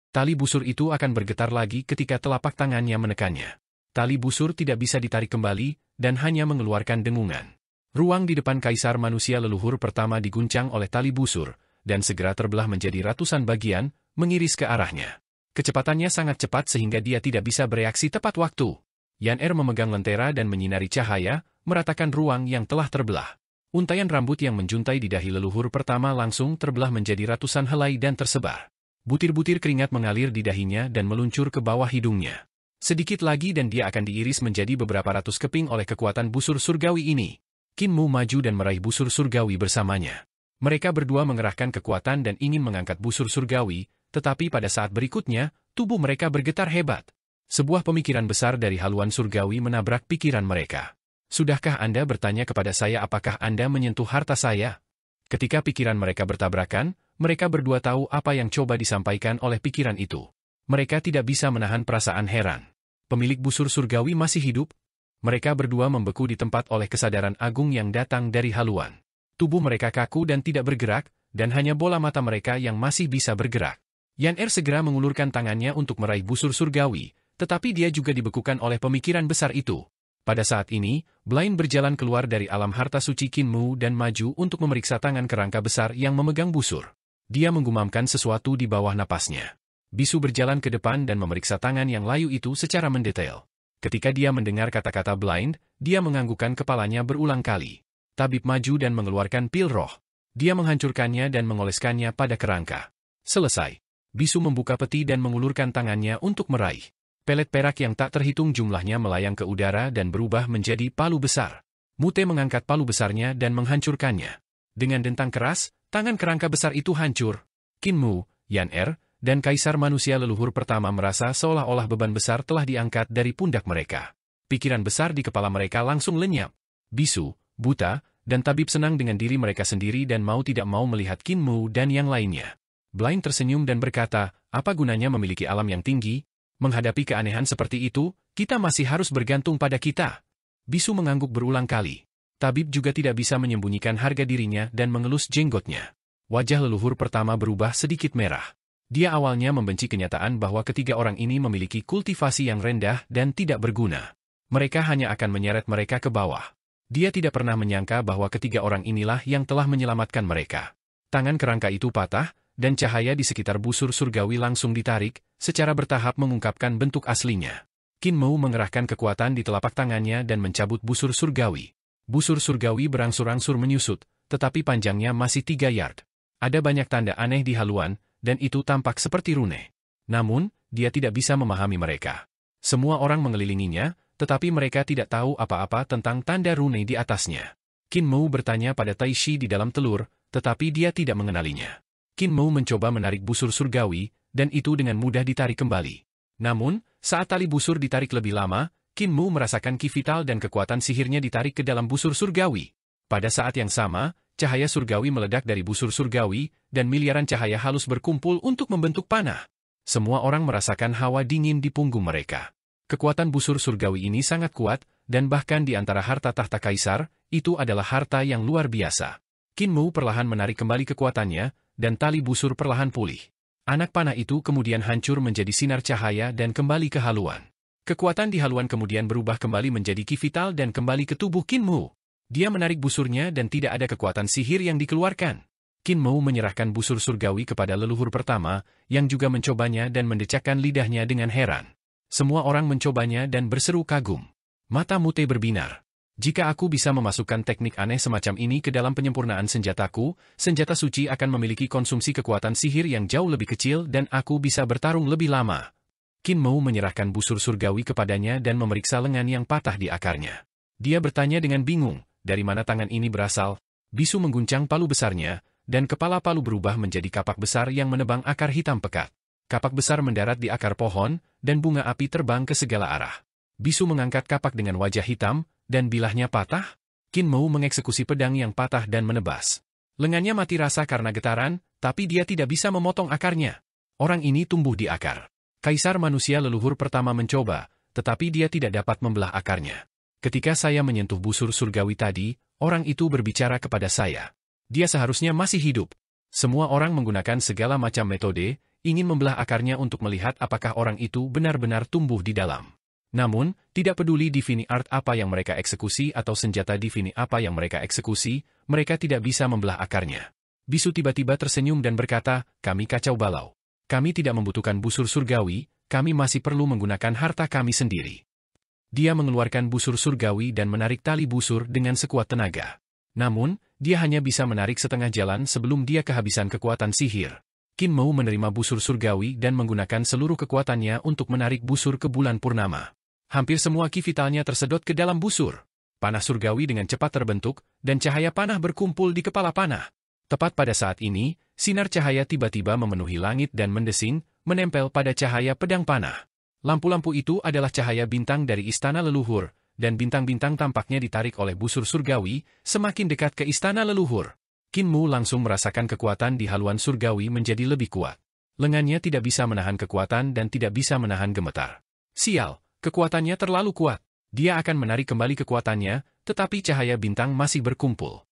Tali busur itu akan bergetar lagi ketika telapak tangannya menekannya. Tali busur tidak bisa ditarik kembali, dan hanya mengeluarkan dengungan. Ruang di depan kaisar manusia leluhur pertama diguncang oleh tali busur, dan segera terbelah menjadi ratusan bagian, mengiris ke arahnya. Kecepatannya sangat cepat sehingga dia tidak bisa bereaksi tepat waktu. Yan-Er memegang lentera dan menyinari cahaya, meratakan ruang yang telah terbelah. Untaian rambut yang menjuntai di dahi leluhur pertama langsung terbelah menjadi ratusan helai dan tersebar. Butir-butir keringat mengalir di dahinya dan meluncur ke bawah hidungnya. Sedikit lagi dan dia akan diiris menjadi beberapa ratus keping oleh kekuatan busur surgawi ini. Qin Mu maju dan meraih busur surgawi bersamanya. Mereka berdua mengerahkan kekuatan dan ingin mengangkat busur surgawi, tetapi pada saat berikutnya, tubuh mereka bergetar hebat. Sebuah pemikiran besar dari haluan surgawi menabrak pikiran mereka. Sudahkah Anda bertanya kepada saya apakah Anda menyentuh harta saya? Ketika pikiran mereka bertabrakan, mereka berdua tahu apa yang coba disampaikan oleh pikiran itu. Mereka tidak bisa menahan perasaan heran. Pemilik busur surgawi masih hidup? Mereka berdua membeku di tempat oleh kesadaran agung yang datang dari haluan. Tubuh mereka kaku dan tidak bergerak, dan hanya bola mata mereka yang masih bisa bergerak. Yan-Er segera mengulurkan tangannya untuk meraih busur surgawi, tetapi dia juga dibekukan oleh pemikiran besar itu. Pada saat ini, Blind berjalan keluar dari alam harta suci Qin Mu dan maju untuk memeriksa tangan kerangka besar yang memegang busur. Dia menggumamkan sesuatu di bawah napasnya. Bisu berjalan ke depan dan memeriksa tangan yang layu itu secara mendetail. Ketika dia mendengar kata-kata Blind, dia menganggukkan kepalanya berulang kali. Tabib maju dan mengeluarkan pil roh. Dia menghancurkannya dan mengoleskannya pada kerangka. Selesai. Bisu membuka peti dan mengulurkan tangannya untuk meraih. Pelet perak yang tak terhitung jumlahnya melayang ke udara dan berubah menjadi palu besar. Mute mengangkat palu besarnya dan menghancurkannya. Dengan dentang keras, tangan kerangka besar itu hancur. Qin Mu, Yan-Er, dan Kaisar Manusia leluhur pertama merasa seolah-olah beban besar telah diangkat dari pundak mereka. Pikiran besar di kepala mereka langsung lenyap. Bisu, buta, dan tabib senang dengan diri mereka sendiri dan mau tidak mau melihat Qin Mu dan yang lainnya. Blind tersenyum dan berkata, apa gunanya memiliki alam yang tinggi? Menghadapi keanehan seperti itu, kita masih harus bergantung pada kita. Bisu mengangguk berulang kali. Tabib juga tidak bisa menyembunyikan harga dirinya dan mengelus jenggotnya. Wajah leluhur pertama berubah sedikit merah. Dia awalnya membenci kenyataan bahwa ketiga orang ini memiliki kultivasi yang rendah dan tidak berguna. Mereka hanya akan menyeret mereka ke bawah. Dia tidak pernah menyangka bahwa ketiga orang inilah yang telah menyelamatkan mereka. Tangan kerangka itu patah, dan cahaya di sekitar busur surgawi langsung ditarik, secara bertahap mengungkapkan bentuk aslinya. Qin Mu mengerahkan kekuatan di telapak tangannya dan mencabut busur surgawi. Busur surgawi berangsur-angsur menyusut, tetapi panjangnya masih 3 yard. Ada banyak tanda aneh di haluan, dan itu tampak seperti rune. Namun, dia tidak bisa memahami mereka. Semua orang mengelilinginya, tetapi mereka tidak tahu apa-apa tentang tanda rune di atasnya. Qin Mu bertanya pada Tai Shi di dalam telur, tetapi dia tidak mengenalinya. Qin Mu mencoba menarik busur surgawi, dan itu dengan mudah ditarik kembali. Namun, saat tali busur ditarik lebih lama, Qin Mu merasakan ki vital dan kekuatan sihirnya ditarik ke dalam busur surgawi. Pada saat yang sama, cahaya surgawi meledak dari busur surgawi, dan miliaran cahaya halus berkumpul untuk membentuk panah. Semua orang merasakan hawa dingin di punggung mereka. Kekuatan busur surgawi ini sangat kuat, dan bahkan di antara harta tahta kaisar, itu adalah harta yang luar biasa. Qin Mu perlahan menarik kembali kekuatannya, dan tali busur perlahan pulih. Anak panah itu kemudian hancur menjadi sinar cahaya dan kembali ke haluan. Kekuatan di haluan kemudian berubah kembali menjadi ki vital dan kembali ke tubuh Qin Mu. Dia menarik busurnya dan tidak ada kekuatan sihir yang dikeluarkan. Qin Mu menyerahkan busur surgawi kepada leluhur pertama, yang juga mencobanya dan mendecakkan lidahnya dengan heran. Semua orang mencobanya dan berseru kagum. Mata Mute berbinar. Jika aku bisa memasukkan teknik aneh semacam ini ke dalam penyempurnaan senjataku, senjata suci akan memiliki konsumsi kekuatan sihir yang jauh lebih kecil dan aku bisa bertarung lebih lama. Qin Mu menyerahkan busur surgawi kepadanya dan memeriksa lengan yang patah di akarnya. Dia bertanya dengan bingung, dari mana tangan ini berasal? Bisu mengguncang palu besarnya, dan kepala palu berubah menjadi kapak besar yang menebang akar hitam pekat. Kapak besar mendarat di akar pohon, dan bunga api terbang ke segala arah. Bisu mengangkat kapak dengan wajah hitam, dan bilahnya patah. Qin Mu mengeksekusi pedang yang patah dan menebas. Lengannya mati rasa karena getaran, tapi dia tidak bisa memotong akarnya. Orang ini tumbuh di akar. Kaisar manusia leluhur pertama mencoba, tetapi dia tidak dapat membelah akarnya. Ketika saya menyentuh busur surgawi tadi, orang itu berbicara kepada saya. Dia seharusnya masih hidup. Semua orang menggunakan segala macam metode, ingin membelah akarnya untuk melihat apakah orang itu benar-benar tumbuh di dalam. Namun, tidak peduli Divine Art apa yang mereka eksekusi atau senjata Divine apa yang mereka eksekusi, mereka tidak bisa membelah akarnya. Bisu tiba-tiba tersenyum dan berkata, kami kacau balau. Kami tidak membutuhkan busur surgawi, kami masih perlu menggunakan harta kami sendiri. Dia mengeluarkan busur surgawi dan menarik tali busur dengan sekuat tenaga. Namun, dia hanya bisa menarik setengah jalan sebelum dia kehabisan kekuatan sihir. Qin Mou menerima busur surgawi dan menggunakan seluruh kekuatannya untuk menarik busur ke bulan purnama. Hampir semua ki vitalnya tersedot ke dalam busur. Panah surgawi dengan cepat terbentuk, dan cahaya panah berkumpul di kepala panah. Tepat pada saat ini, sinar cahaya tiba-tiba memenuhi langit dan mendesing, menempel pada cahaya pedang panah. Lampu-lampu itu adalah cahaya bintang dari istana leluhur, dan bintang-bintang tampaknya ditarik oleh busur surgawi, semakin dekat ke istana leluhur. Qin Mou langsung merasakan kekuatan di haluan surgawi menjadi lebih kuat. Lengannya tidak bisa menahan kekuatan dan tidak bisa menahan gemetar. Sial, kekuatannya terlalu kuat. Dia akan menarik kembali kekuatannya, tetapi cahaya bintang masih berkumpul.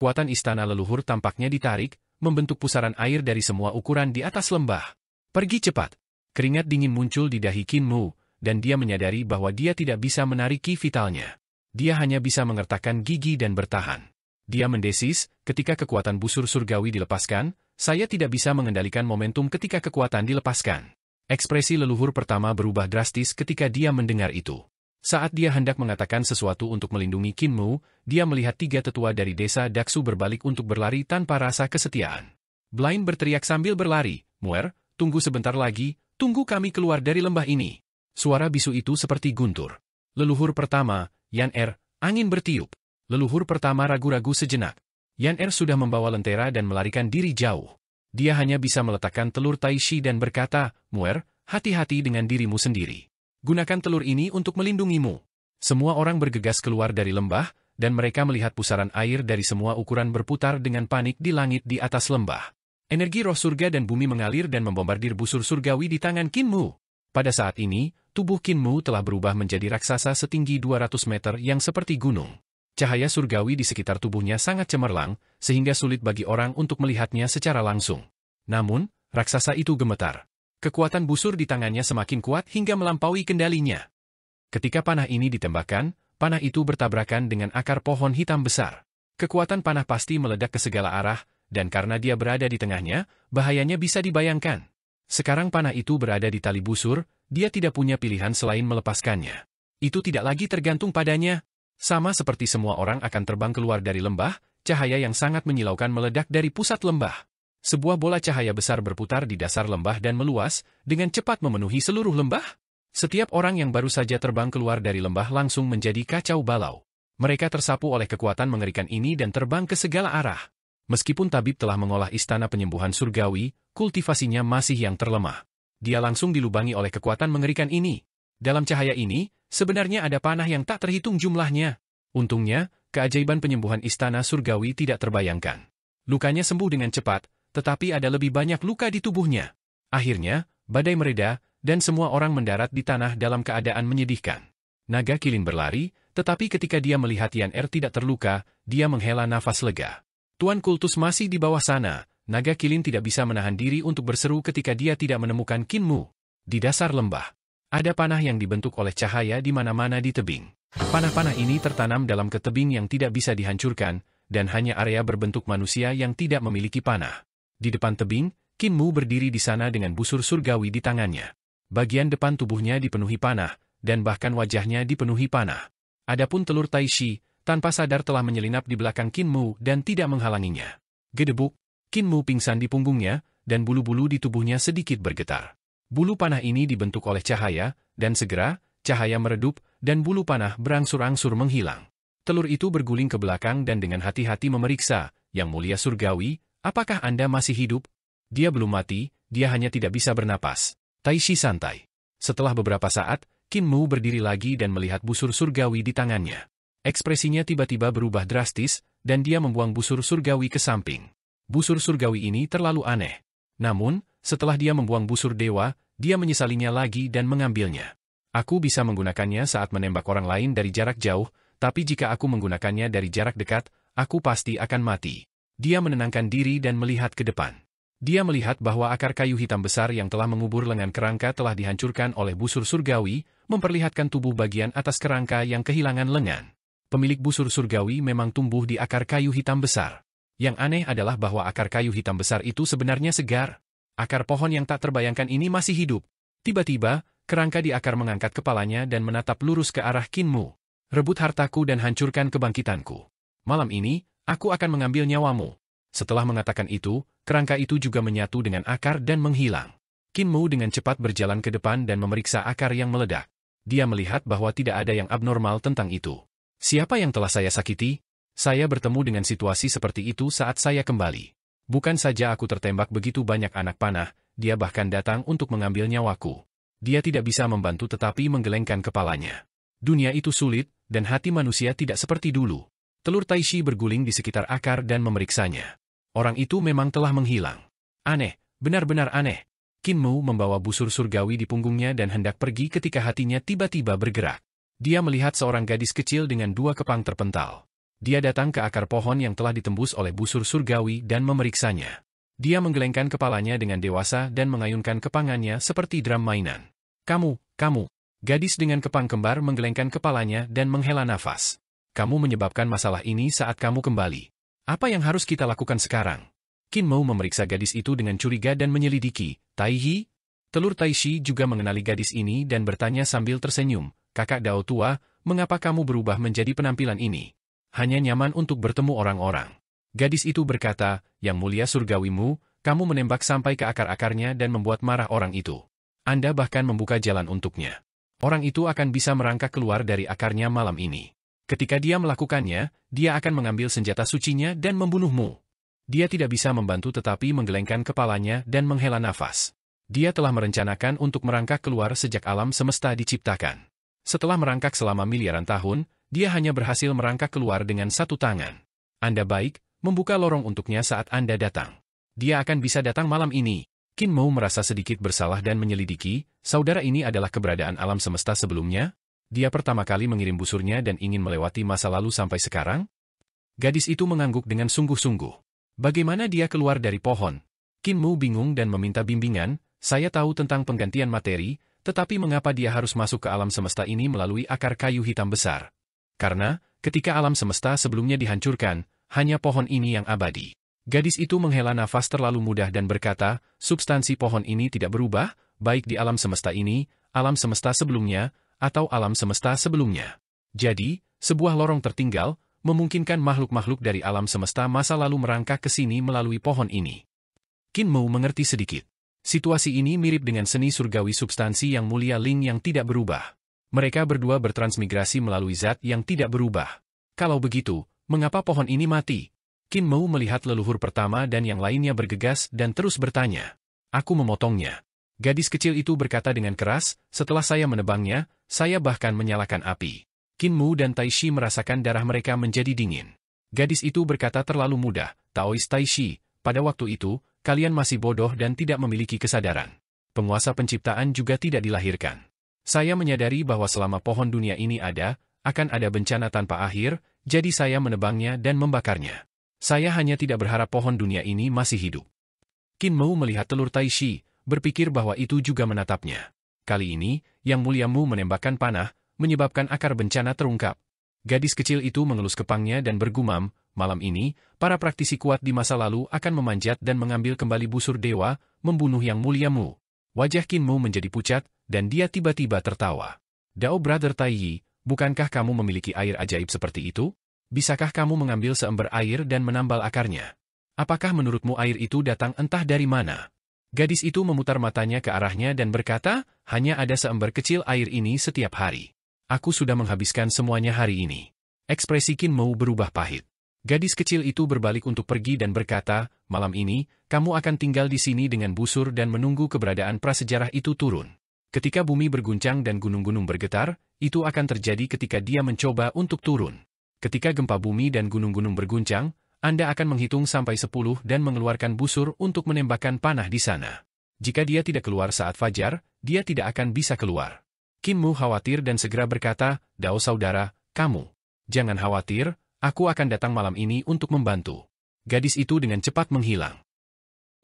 Kekuatan istana leluhur tampaknya ditarik, membentuk pusaran air dari semua ukuran di atas lembah. Pergi cepat. Keringat dingin muncul di dahi Qin Mou, dan dia menyadari bahwa dia tidak bisa menarik ki vitalnya. Dia hanya bisa mengertakkan gigi dan bertahan. Dia mendesis, ketika kekuatan busur surgawi dilepaskan, saya tidak bisa mengendalikan momentum ketika kekuatan dilepaskan. Ekspresi leluhur pertama berubah drastis ketika dia mendengar itu. Saat dia hendak mengatakan sesuatu untuk melindungi Qin Mou, dia melihat 3 tetua dari desa Daksu berbalik untuk berlari tanpa rasa kesetiaan. Blind berteriak sambil berlari, Muer, tunggu sebentar lagi, tunggu kami keluar dari lembah ini. Suara bisu itu seperti guntur. Leluhur pertama, Yan Er, angin bertiup. Leluhur pertama ragu-ragu sejenak. Yan Er sudah membawa lentera dan melarikan diri jauh. Dia hanya bisa meletakkan telur Tai Shi dan berkata, Muer, hati-hati dengan dirimu sendiri. Gunakan telur ini untuk melindungimu. Semua orang bergegas keluar dari lembah, dan mereka melihat pusaran air dari semua ukuran berputar dengan panik di langit di atas lembah. Energi roh surga dan bumi mengalir dan membombardir busur surgawi di tangan Qin Mou. Pada saat ini, tubuh Qin Mou telah berubah menjadi raksasa setinggi 200 meter yang seperti gunung. Cahaya surgawi di sekitar tubuhnya sangat cemerlang, sehingga sulit bagi orang untuk melihatnya secara langsung. Namun, raksasa itu gemetar. Kekuatan busur di tangannya semakin kuat hingga melampaui kendalinya. Ketika panah ini ditembakkan, panah itu bertabrakan dengan akar pohon hitam besar. Kekuatan panah pasti meledak ke segala arah, dan karena dia berada di tengahnya, bahayanya bisa dibayangkan. Sekarang panah itu berada di tali busur, dia tidak punya pilihan selain melepaskannya. Itu tidak lagi tergantung padanya. Sama seperti semua orang akan terbang keluar dari lembah, cahaya yang sangat menyilaukan meledak dari pusat lembah. Sebuah bola cahaya besar berputar di dasar lembah dan meluas, dengan cepat memenuhi seluruh lembah. Setiap orang yang baru saja terbang keluar dari lembah langsung menjadi kacau balau. Mereka tersapu oleh kekuatan mengerikan ini dan terbang ke segala arah. Meskipun tabib telah mengolah istana penyembuhan surgawi, kultivasinya masih yang terlemah. Dia langsung dilubangi oleh kekuatan mengerikan ini. Dalam cahaya ini, sebenarnya ada panah yang tak terhitung jumlahnya. Untungnya, keajaiban penyembuhan istana surgawi tidak terbayangkan. Lukanya sembuh dengan cepat, tetapi ada lebih banyak luka di tubuhnya. Akhirnya, badai mereda, dan semua orang mendarat di tanah dalam keadaan menyedihkan. Naga Kilin berlari, tetapi ketika dia melihat Yan Er tidak terluka, dia menghela nafas lega. Tuan Kultus masih di bawah sana. Naga Kilin tidak bisa menahan diri untuk berseru ketika dia tidak menemukan Qin Mou. Di dasar lembah, ada panah yang dibentuk oleh cahaya di mana-mana di tebing. Panah-panah ini tertanam dalam tebing yang tidak bisa dihancurkan, dan hanya area berbentuk manusia yang tidak memiliki panah. Di depan tebing, Qin Mou berdiri di sana dengan busur surgawi di tangannya. Bagian depan tubuhnya dipenuhi panah, dan bahkan wajahnya dipenuhi panah. Adapun telur Tai Shi, tanpa sadar telah menyelinap di belakang Qin Mou dan tidak menghalanginya. Gedebuk, Qin Mou pingsan di punggungnya, dan bulu-bulu di tubuhnya sedikit bergetar. Bulu panah ini dibentuk oleh cahaya, dan segera, cahaya meredup, dan bulu panah berangsur-angsur menghilang. Telur itu berguling ke belakang dan dengan hati-hati memeriksa, Yang Mulia Surgawi, apakah Anda masih hidup? Dia belum mati, dia hanya tidak bisa bernapas. Tai Shi santai. Setelah beberapa saat, Qin Mou berdiri lagi dan melihat busur surgawi di tangannya. Ekspresinya tiba-tiba berubah drastis, dan dia membuang busur surgawi ke samping. Busur surgawi ini terlalu aneh. Namun, setelah dia membuang busur dewa, dia menyesalinya lagi dan mengambilnya. Aku bisa menggunakannya saat menembak orang lain dari jarak jauh, tapi jika aku menggunakannya dari jarak dekat, aku pasti akan mati. Dia menenangkan diri dan melihat ke depan. Dia melihat bahwa akar kayu hitam besar yang telah mengubur lengan kerangka telah dihancurkan oleh busur surgawi, memperlihatkan tubuh bagian atas kerangka yang kehilangan lengan. Pemilik busur surgawi memang tumbuh di akar kayu hitam besar. Yang aneh adalah bahwa akar kayu hitam besar itu sebenarnya segar. Akar pohon yang tak terbayangkan ini masih hidup. Tiba-tiba, kerangka di akar mengangkat kepalanya dan menatap lurus ke arah Qin Mu. Rebut hartaku dan hancurkan kebangkitanku. Malam ini, aku akan mengambil nyawamu. Setelah mengatakan itu, kerangka itu juga menyatu dengan akar dan menghilang. Qin Mu dengan cepat berjalan ke depan dan memeriksa akar yang meledak. Dia melihat bahwa tidak ada yang abnormal tentang itu. Siapa yang telah saya sakiti? Saya bertemu dengan situasi seperti itu saat saya kembali. Bukan saja aku tertembak begitu banyak anak panah, dia bahkan datang untuk mengambil nyawaku. Dia tidak bisa membantu tetapi menggelengkan kepalanya. Dunia itu sulit, dan hati manusia tidak seperti dulu. Telur Taishi berguling di sekitar akar dan memeriksanya. Orang itu memang telah menghilang. Aneh, benar-benar aneh. Qin Mu membawa busur surgawi di punggungnya dan hendak pergi ketika hatinya tiba-tiba bergerak. Dia melihat seorang gadis kecil dengan dua kepang terpental. Dia datang ke akar pohon yang telah ditembus oleh busur surgawi dan memeriksanya. Dia menggelengkan kepalanya dengan dewasa dan mengayunkan kepangannya seperti drum mainan. Kamu. Gadis dengan kepang kembar menggelengkan kepalanya dan menghela nafas. Kamu menyebabkan masalah ini saat kamu kembali. Apa yang harus kita lakukan sekarang? Qin Mu memeriksa gadis itu dengan curiga dan menyelidiki. Taihi? Telur Taishi juga mengenali gadis ini dan bertanya sambil tersenyum. Kakak Dao tua, mengapa kamu berubah menjadi penampilan ini? Hanya nyaman untuk bertemu orang-orang. Gadis itu berkata, Yang mulia surgawimu, kamu menembak sampai ke akar-akarnya dan membuat marah orang itu. Anda bahkan membuka jalan untuknya. Orang itu akan bisa merangkak keluar dari akarnya malam ini. Ketika dia melakukannya, dia akan mengambil senjata sucinya dan membunuhmu. Dia tidak bisa membantu tetapi menggelengkan kepalanya dan menghela nafas. Dia telah merencanakan untuk merangkak keluar sejak alam semesta diciptakan. Setelah merangkak selama miliaran tahun, dia hanya berhasil merangkak keluar dengan satu tangan. Anda baik, membuka lorong untuknya saat Anda datang. Dia akan bisa datang malam ini. Qin Mu merasa sedikit bersalah dan menyelidiki, saudara ini adalah keberadaan alam semesta sebelumnya? Dia pertama kali mengirim busurnya dan ingin melewati masa lalu sampai sekarang? Gadis itu mengangguk dengan sungguh-sungguh. Bagaimana dia keluar dari pohon? Qin Mu bingung dan meminta bimbingan. Saya tahu tentang penggantian materi, tetapi mengapa dia harus masuk ke alam semesta ini melalui akar kayu hitam besar? Karena, ketika alam semesta sebelumnya dihancurkan, hanya pohon ini yang abadi. Gadis itu menghela nafas terlalu mudah dan berkata, substansi pohon ini tidak berubah, baik di alam semesta ini, alam semesta sebelumnya, atau alam semesta sebelumnya. Jadi, sebuah lorong tertinggal, memungkinkan makhluk-makhluk dari alam semesta masa lalu merangkak ke sini melalui pohon ini. Qin Mu mengerti sedikit. Situasi ini mirip dengan seni surgawi substansi yang mulia Ling yang tidak berubah. Mereka berdua bertransmigrasi melalui zat yang tidak berubah. Kalau begitu, mengapa pohon ini mati? Qin Mu melihat leluhur pertama dan yang lainnya bergegas dan terus bertanya. Aku memotongnya. Gadis kecil itu berkata dengan keras, setelah saya menebangnya, saya bahkan menyalakan api. Qin Mu dan Taishi merasakan darah mereka menjadi dingin. Gadis itu berkata terlalu mudah, Taois Taishi, pada waktu itu, kalian masih bodoh dan tidak memiliki kesadaran. Penguasa penciptaan juga tidak dilahirkan. Saya menyadari bahwa selama pohon dunia ini ada, akan ada bencana tanpa akhir, jadi saya menebangnya dan membakarnya. Saya hanya tidak berharap pohon dunia ini masih hidup. Qin Mu melihat telur Taishi, berpikir bahwa itu juga menatapnya. Kali ini, Yang Mulia Mu menembakkan panah, menyebabkan akar bencana terungkap. Gadis kecil itu mengelus kepangnya dan bergumam, malam ini, para praktisi kuat di masa lalu akan memanjat dan mengambil kembali busur dewa, membunuh Yang Mulia Mu. Wajah Qin Mu menjadi pucat, dan dia tiba-tiba tertawa. Dao Brother Taiyi, bukankah kamu memiliki air ajaib seperti itu? Bisakah kamu mengambil seember air dan menambal akarnya? Apakah menurutmu air itu datang entah dari mana? Gadis itu memutar matanya ke arahnya dan berkata, hanya ada seember kecil air ini setiap hari. Aku sudah menghabiskan semuanya hari ini. Ekspresi Qin Mu berubah pahit. Gadis kecil itu berbalik untuk pergi dan berkata, malam ini, kamu akan tinggal di sini dengan busur dan menunggu keberadaan prasejarah itu turun. Ketika bumi berguncang dan gunung-gunung bergetar, itu akan terjadi ketika dia mencoba untuk turun. Ketika gempa bumi dan gunung-gunung berguncang, Anda akan menghitung sampai 10 dan mengeluarkan busur untuk menembakkan panah di sana. Jika dia tidak keluar saat fajar, dia tidak akan bisa keluar. Qin Mu khawatir dan segera berkata, Dao saudara, kamu. Jangan khawatir, aku akan datang malam ini untuk membantu. Gadis itu dengan cepat menghilang.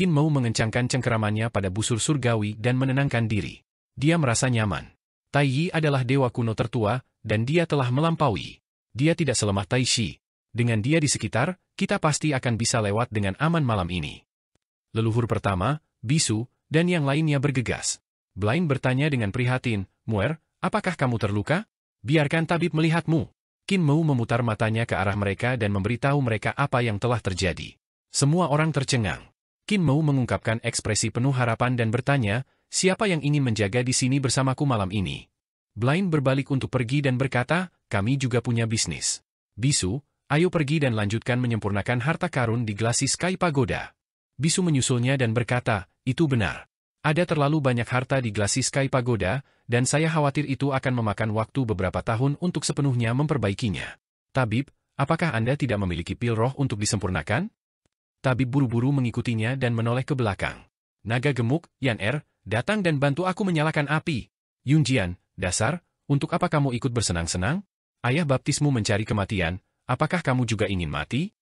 Qin Mou mengencangkan cengkeramannya pada busur surgawi dan menenangkan diri. Dia merasa nyaman. Tai Yi adalah dewa kuno tertua, dan dia telah melampaui. Dia tidak selemah Tai Shi. Dengan dia di sekitar, kita pasti akan bisa lewat dengan aman malam ini. Leluhur pertama, Bisu, dan yang lainnya bergegas. Blind bertanya dengan prihatin, Muer, apakah kamu terluka? Biarkan tabib melihatmu. Qin Mou memutar matanya ke arah mereka dan memberitahu mereka apa yang telah terjadi. Semua orang tercengang. Qin Mou mengungkapkan ekspresi penuh harapan dan bertanya, siapa yang ingin menjaga di sini bersamaku malam ini? Blind berbalik untuk pergi dan berkata, kami juga punya bisnis. Bisu, ayo pergi dan lanjutkan menyempurnakan harta karun di Glacis Sky Pagoda. Bisu menyusulnya dan berkata, itu benar. Ada terlalu banyak harta di Glacis Sky Pagoda, dan saya khawatir itu akan memakan waktu beberapa tahun untuk sepenuhnya memperbaikinya. Tabib, apakah Anda tidak memiliki pil roh untuk disempurnakan? Tabib buru-buru mengikutinya dan menoleh ke belakang. Naga gemuk, Yan Er, datang dan bantu aku menyalakan api. Yunjian, dasar, untuk apa kamu ikut bersenang-senang? Ayah baptismu mencari kematian, apakah kamu juga ingin mati?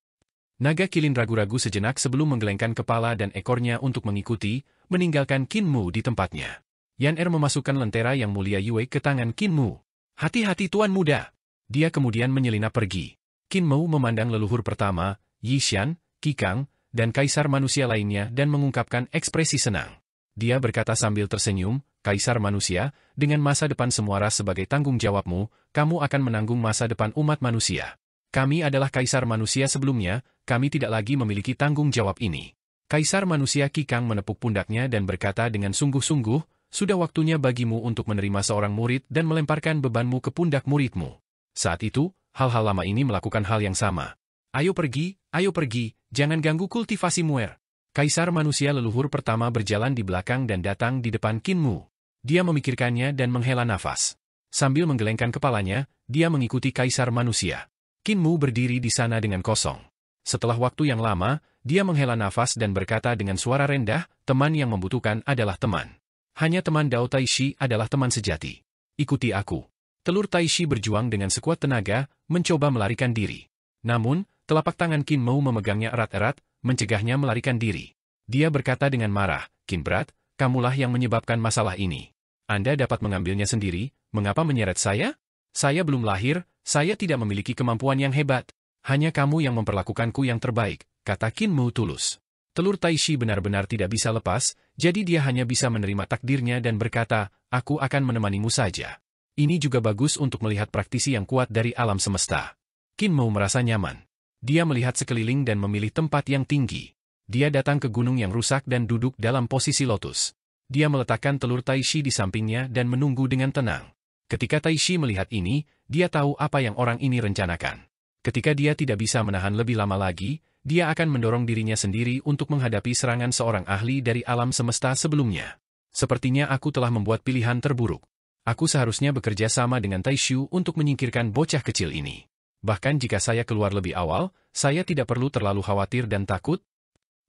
Naga Kilin ragu-ragu sejenak sebelum menggelengkan kepala dan ekornya untuk mengikuti, meninggalkan Qin Mou di tempatnya. Yan Er memasukkan lentera yang mulia Yue ke tangan Qin Mou. Hati-hati tuan muda. Dia kemudian menyelinap pergi. Qin Mou memandang leluhur pertama, Yi Xian, Qikang, dan kaisar manusia lainnya dan mengungkapkan ekspresi senang. Dia berkata sambil tersenyum, Kaisar manusia, dengan masa depan semua ras sebagai tanggung jawabmu, kamu akan menanggung masa depan umat manusia. Kami adalah kaisar manusia sebelumnya, kami tidak lagi memiliki tanggung jawab ini. Kaisar manusia Qikang menepuk pundaknya dan berkata dengan sungguh-sungguh, sudah waktunya bagimu untuk menerima seorang murid dan melemparkan bebanmu ke pundak muridmu. Saat itu, hal-hal lama ini melakukan hal yang sama. Ayo pergi, jangan ganggu kultivasi Muer. Kaisar manusia leluhur pertama berjalan di belakang dan datang di depan Qin Mou. Dia memikirkannya dan menghela nafas. Sambil menggelengkan kepalanya, dia mengikuti kaisar manusia. Qin Mou berdiri di sana dengan kosong. Setelah waktu yang lama, dia menghela nafas dan berkata dengan suara rendah, teman yang membutuhkan adalah teman. Hanya teman Dao Taishi adalah teman sejati. Ikuti aku. Telur Taishi berjuang dengan sekuat tenaga, mencoba melarikan diri. Namun, telapak tangan Qin Mou memegangnya erat-erat, mencegahnya melarikan diri. Dia berkata dengan marah, Qin Brat, kamulah yang menyebabkan masalah ini. Anda dapat mengambilnya sendiri, mengapa menyeret saya? Saya belum lahir, saya tidak memiliki kemampuan yang hebat. Hanya kamu yang memperlakukanku yang terbaik, kata Qin Mou tulus. Telur Taishi benar-benar tidak bisa lepas, jadi dia hanya bisa menerima takdirnya dan berkata, aku akan menemanimu saja. Ini juga bagus untuk melihat praktisi yang kuat dari alam semesta. Qin Mou merasa nyaman. Dia melihat sekeliling dan memilih tempat yang tinggi. Dia datang ke gunung yang rusak dan duduk dalam posisi lotus. Dia meletakkan telur Taishi di sampingnya dan menunggu dengan tenang. Ketika Taishi melihat ini, dia tahu apa yang orang ini rencanakan. Ketika dia tidak bisa menahan lebih lama lagi, dia akan mendorong dirinya sendiri untuk menghadapi serangan seorang ahli dari alam semesta sebelumnya. Sepertinya aku telah membuat pilihan terburuk. Aku seharusnya bekerja sama dengan Taishu untuk menyingkirkan bocah kecil ini. Bahkan jika saya keluar lebih awal, saya tidak perlu terlalu khawatir dan takut.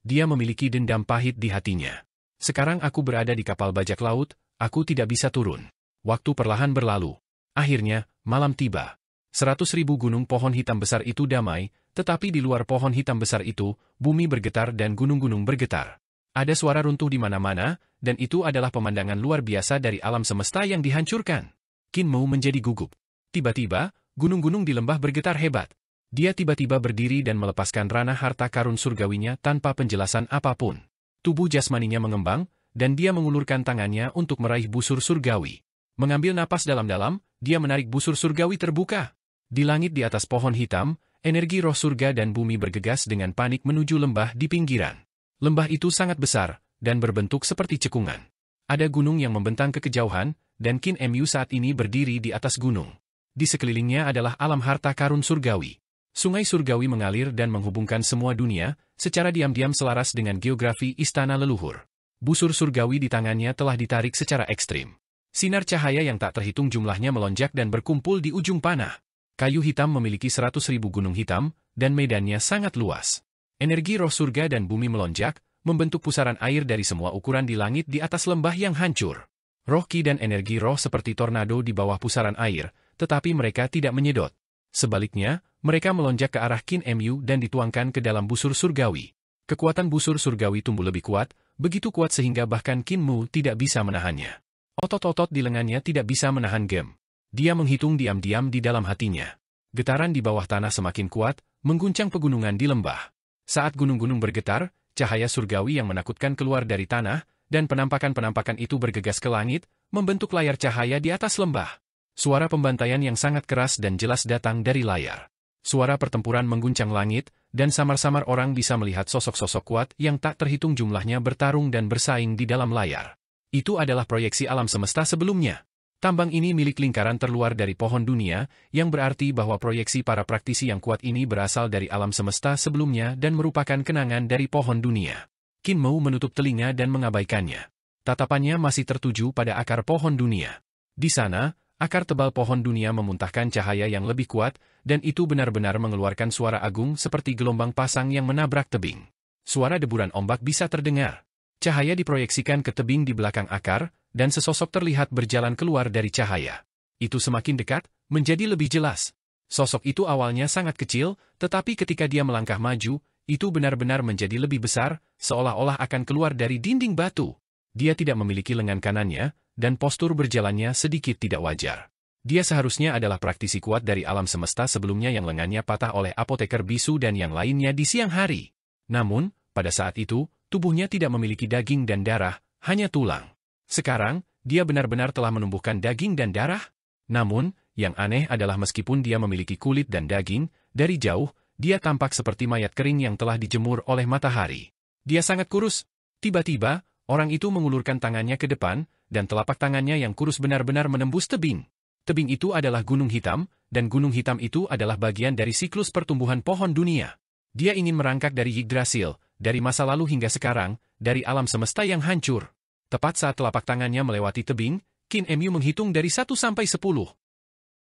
Dia memiliki dendam pahit di hatinya. Sekarang aku berada di kapal bajak laut, aku tidak bisa turun. Waktu perlahan berlalu. Akhirnya, malam tiba. 100.000 gunung pohon hitam besar itu damai, tetapi di luar pohon hitam besar itu, bumi bergetar dan gunung-gunung bergetar. Ada suara runtuh di mana-mana, dan itu adalah pemandangan luar biasa dari alam semesta yang dihancurkan. Qin Mou menjadi gugup. Tiba-tiba, gunung-gunung di lembah bergetar hebat. Dia tiba-tiba berdiri dan melepaskan ranah harta karun surgawinya tanpa penjelasan apapun. Tubuh jasmaninya mengembang, dan dia mengulurkan tangannya untuk meraih busur surgawi. Mengambil napas dalam-dalam, dia menarik busur surgawi terbuka. Di langit di atas pohon hitam, energi roh surga dan bumi bergegas dengan panik menuju lembah di pinggiran. Lembah itu sangat besar, dan berbentuk seperti cekungan. Ada gunung yang membentang ke kejauhan, dan Qin Mu saat ini berdiri di atas gunung. Di sekelilingnya adalah alam harta karun surgawi. Sungai surgawi mengalir dan menghubungkan semua dunia, secara diam-diam selaras dengan geografi istana leluhur. Busur surgawi di tangannya telah ditarik secara ekstrim. Sinar cahaya yang tak terhitung jumlahnya melonjak dan berkumpul di ujung panah. Kayu hitam memiliki 100.000 gunung hitam, dan medannya sangat luas. Energi roh surga dan bumi melonjak, membentuk pusaran air dari semua ukuran di langit di atas lembah yang hancur. Roh ki dan energi roh seperti tornado di bawah pusaran air, tetapi mereka tidak menyedot. Sebaliknya, mereka melonjak ke arah Qin Mu dan dituangkan ke dalam busur surgawi. Kekuatan busur surgawi tumbuh lebih kuat, begitu kuat sehingga bahkan Qin Mu tidak bisa menahannya. Otot-otot di lengannya tidak bisa menahan gem. Dia menghitung diam-diam di dalam hatinya. Getaran di bawah tanah semakin kuat, mengguncang pegunungan di lembah. Saat gunung-gunung bergetar, cahaya surgawi yang menakutkan keluar dari tanah, dan penampakan-penampakan itu bergegas ke langit, membentuk layar cahaya di atas lembah. Suara pembantaian yang sangat keras dan jelas datang dari layar. Suara pertempuran mengguncang langit, dan samar-samar orang bisa melihat sosok-sosok kuat yang tak terhitung jumlahnya bertarung dan bersaing di dalam layar. Itu adalah proyeksi alam semesta sebelumnya. Tambang ini milik lingkaran terluar dari pohon dunia, yang berarti bahwa proyeksi para praktisi yang kuat ini berasal dari alam semesta sebelumnya dan merupakan kenangan dari pohon dunia. Qin Mu menutup telinga dan mengabaikannya. Tatapannya masih tertuju pada akar pohon dunia. Di sana, akar tebal pohon dunia memuntahkan cahaya yang lebih kuat, dan itu benar-benar mengeluarkan suara agung seperti gelombang pasang yang menabrak tebing. Suara deburan ombak bisa terdengar. Cahaya diproyeksikan ke tebing di belakang akar, dan sesosok terlihat berjalan keluar dari cahaya. Itu semakin dekat, menjadi lebih jelas. Sosok itu awalnya sangat kecil, tetapi ketika dia melangkah maju, itu benar-benar menjadi lebih besar, seolah-olah akan keluar dari dinding batu. Dia tidak memiliki lengan kanannya, dan postur berjalannya sedikit tidak wajar. Dia seharusnya adalah praktisi kuat dari alam semesta sebelumnya yang lengannya patah oleh apoteker bisu dan yang lainnya di siang hari. Namun, pada saat itu, tubuhnya tidak memiliki daging dan darah, hanya tulang. Sekarang, dia benar-benar telah menumbuhkan daging dan darah. Namun, yang aneh adalah meskipun dia memiliki kulit dan daging, dari jauh, dia tampak seperti mayat kering yang telah dijemur oleh matahari. Dia sangat kurus. Tiba-tiba, orang itu mengulurkan tangannya ke depan, dan telapak tangannya yang kurus benar-benar menembus tebing. Tebing itu adalah gunung hitam, dan gunung hitam itu adalah bagian dari siklus pertumbuhan pohon dunia. Dia ingin merangkak dari Yggdrasil, dari masa lalu hingga sekarang, dari alam semesta yang hancur. Tepat saat telapak tangannya melewati tebing, Qin Mu menghitung dari 1 sampai 10.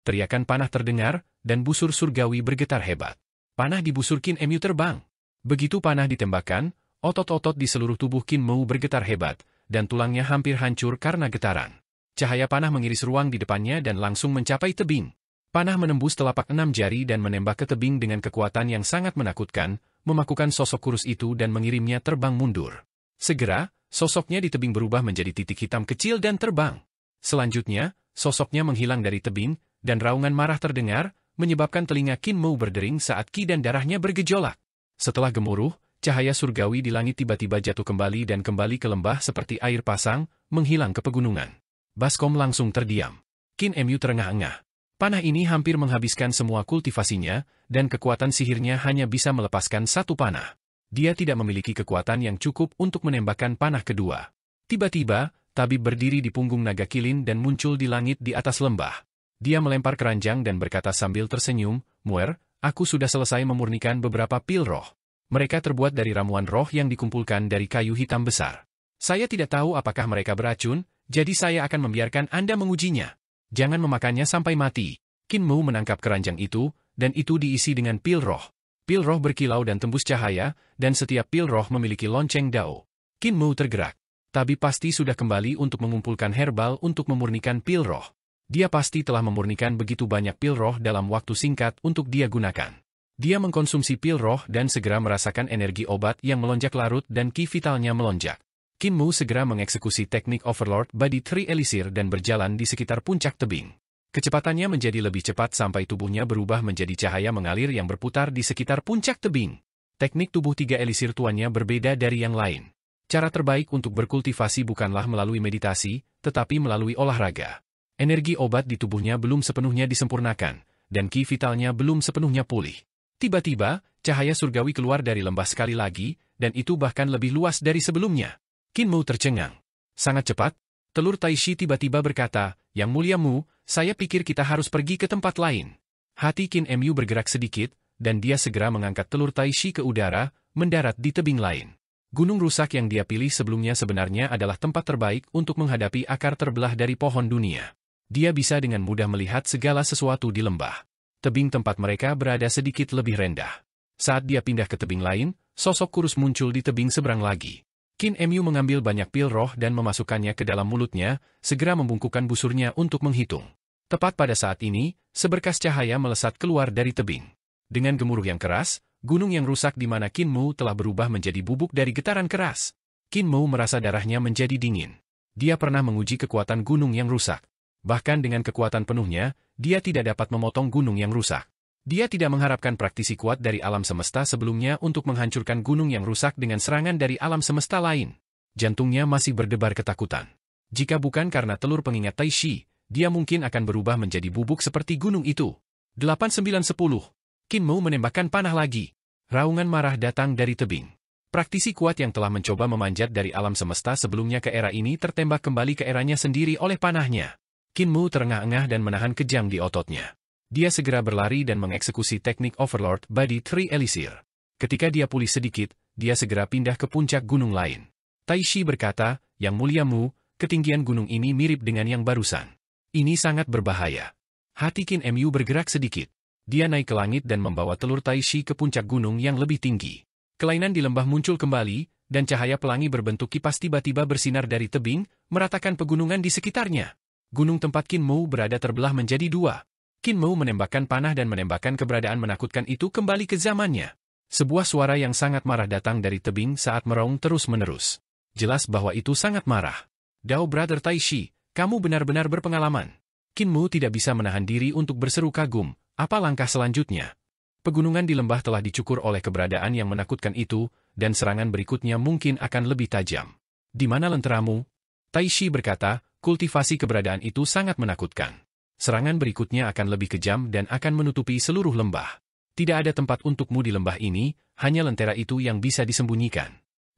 Teriakan panah terdengar, dan busur surgawi bergetar hebat. Panah di busur Qin Mu terbang. Begitu panah ditembakkan, otot-otot di seluruh tubuh Qin Mu bergetar hebat, dan tulangnya hampir hancur karena getaran. Cahaya panah mengiris ruang di depannya dan langsung mencapai tebing. Panah menembus telapak 6 jari dan menembak ke tebing dengan kekuatan yang sangat menakutkan, memakukan sosok kurus itu dan mengirimnya terbang mundur. Segera, sosoknya di tebing berubah menjadi titik hitam kecil dan terbang. Selanjutnya, sosoknya menghilang dari tebing, dan raungan marah terdengar, menyebabkan telinga Qin Mu berdering saat ki dan darahnya bergejolak. Setelah gemuruh, cahaya surgawi di langit tiba-tiba jatuh kembali dan kembali ke lembah seperti air pasang, menghilang ke pegunungan. Baskom langsung terdiam. Qin Mu terengah-engah. Panah ini hampir menghabiskan semua kultivasinya, dan kekuatan sihirnya hanya bisa melepaskan satu panah. Dia tidak memiliki kekuatan yang cukup untuk menembakkan panah kedua. Tiba-tiba, tabib berdiri di punggung naga kilin dan muncul di langit di atas lembah. Dia melempar keranjang dan berkata sambil tersenyum, "Muer, aku sudah selesai memurnikan beberapa pil roh. Mereka terbuat dari ramuan roh yang dikumpulkan dari kayu hitam besar. Saya tidak tahu apakah mereka beracun, jadi saya akan membiarkan Anda mengujinya. Jangan memakannya sampai mati." Qin Mu menangkap keranjang itu, dan itu diisi dengan pil roh. Pil roh berkilau dan tembus cahaya, dan setiap pil roh memiliki lonceng dao. Qin Mu tergerak. Tabib pasti sudah kembali untuk mengumpulkan herbal untuk memurnikan pil roh. Dia pasti telah memurnikan begitu banyak pil roh dalam waktu singkat untuk dia gunakan. Dia mengkonsumsi pil roh dan segera merasakan energi obat yang melonjak larut dan ki vitalnya melonjak. Qin Mu segera mengeksekusi teknik Overlord Body Tree Elixir dan berjalan di sekitar puncak tebing. Kecepatannya menjadi lebih cepat sampai tubuhnya berubah menjadi cahaya mengalir yang berputar di sekitar puncak tebing. Teknik tubuh 3 elisir tuannya berbeda dari yang lain. Cara terbaik untuk berkultivasi bukanlah melalui meditasi, tetapi melalui olahraga. Energi obat di tubuhnya belum sepenuhnya disempurnakan, dan ki vitalnya belum sepenuhnya pulih. Tiba-tiba, cahaya surgawi keluar dari lembah sekali lagi, dan itu bahkan lebih luas dari sebelumnya. Qin Mu tercengang. Sangat cepat, telur Taishi tiba-tiba berkata, "Yang mulia Mu, saya pikir kita harus pergi ke tempat lain." Hati Qin Mu bergerak sedikit, dan dia segera mengangkat telur Taishi ke udara, mendarat di tebing lain. Gunung rusak yang dia pilih sebelumnya sebenarnya adalah tempat terbaik untuk menghadapi akar terbelah dari pohon dunia. Dia bisa dengan mudah melihat segala sesuatu di lembah. Tebing tempat mereka berada sedikit lebih rendah. Saat dia pindah ke tebing lain, sosok kurus muncul di tebing seberang lagi. Qin Mu mengambil banyak pil roh dan memasukkannya ke dalam mulutnya, segera membungkukkan busurnya untuk menghitung. Tepat pada saat ini, seberkas cahaya melesat keluar dari tebing. Dengan gemuruh yang keras, Gunung yang rusak di mana Qin Mu telah berubah menjadi bubuk dari getaran keras. Qin Mu merasa darahnya menjadi dingin. Dia pernah menguji kekuatan gunung yang rusak. Bahkan dengan kekuatan penuhnya, dia tidak dapat memotong gunung yang rusak. Dia tidak mengharapkan praktisi kuat dari alam semesta sebelumnya untuk menghancurkan gunung yang rusak dengan serangan dari alam semesta lain. Jantungnya masih berdebar ketakutan. Jika bukan karena telur pengingat Tai Shi, dia mungkin akan berubah menjadi bubuk seperti gunung itu. 8-9-10. Qin Mu menembakkan panah lagi. Raungan marah datang dari tebing. Praktisi kuat yang telah mencoba memanjat dari alam semesta sebelumnya ke era ini tertembak kembali ke eranya sendiri oleh panahnya. Qin Mu terengah-engah dan menahan kejang di ototnya. Dia segera berlari dan mengeksekusi teknik Overlord Body Tree Elixir. Ketika dia pulih sedikit, dia segera pindah ke puncak gunung lain. Tai Shi berkata, "Yang mulia Mu, ketinggian gunung ini mirip dengan yang barusan. Ini sangat berbahaya." Hati Qin Mu bergerak sedikit. Dia naik ke langit dan membawa telur Tai Shi ke puncak gunung yang lebih tinggi. Kelainan di lembah muncul kembali, dan cahaya pelangi berbentuk kipas tiba-tiba bersinar dari tebing, meratakan pegunungan di sekitarnya. Gunung tempat Qin Mu berada terbelah menjadi dua. Qin Mu menembakkan panah dan menembakkan keberadaan menakutkan itu kembali ke zamannya. Sebuah suara yang sangat marah datang dari tebing saat meraung terus-menerus. Jelas bahwa itu sangat marah. "Dao Brother Tai Shi, kamu benar-benar berpengalaman." Qin Mu tidak bisa menahan diri untuk berseru kagum, "Apa langkah selanjutnya?" Pegunungan di lembah telah dicukur oleh keberadaan yang menakutkan itu, dan serangan berikutnya mungkin akan lebih tajam. "Di mana lenteramu?" Tai Shi berkata, "Kultivasi keberadaan itu sangat menakutkan. Serangan berikutnya akan lebih kejam dan akan menutupi seluruh lembah. Tidak ada tempat untukmu di lembah ini, hanya lentera itu yang bisa disembunyikan."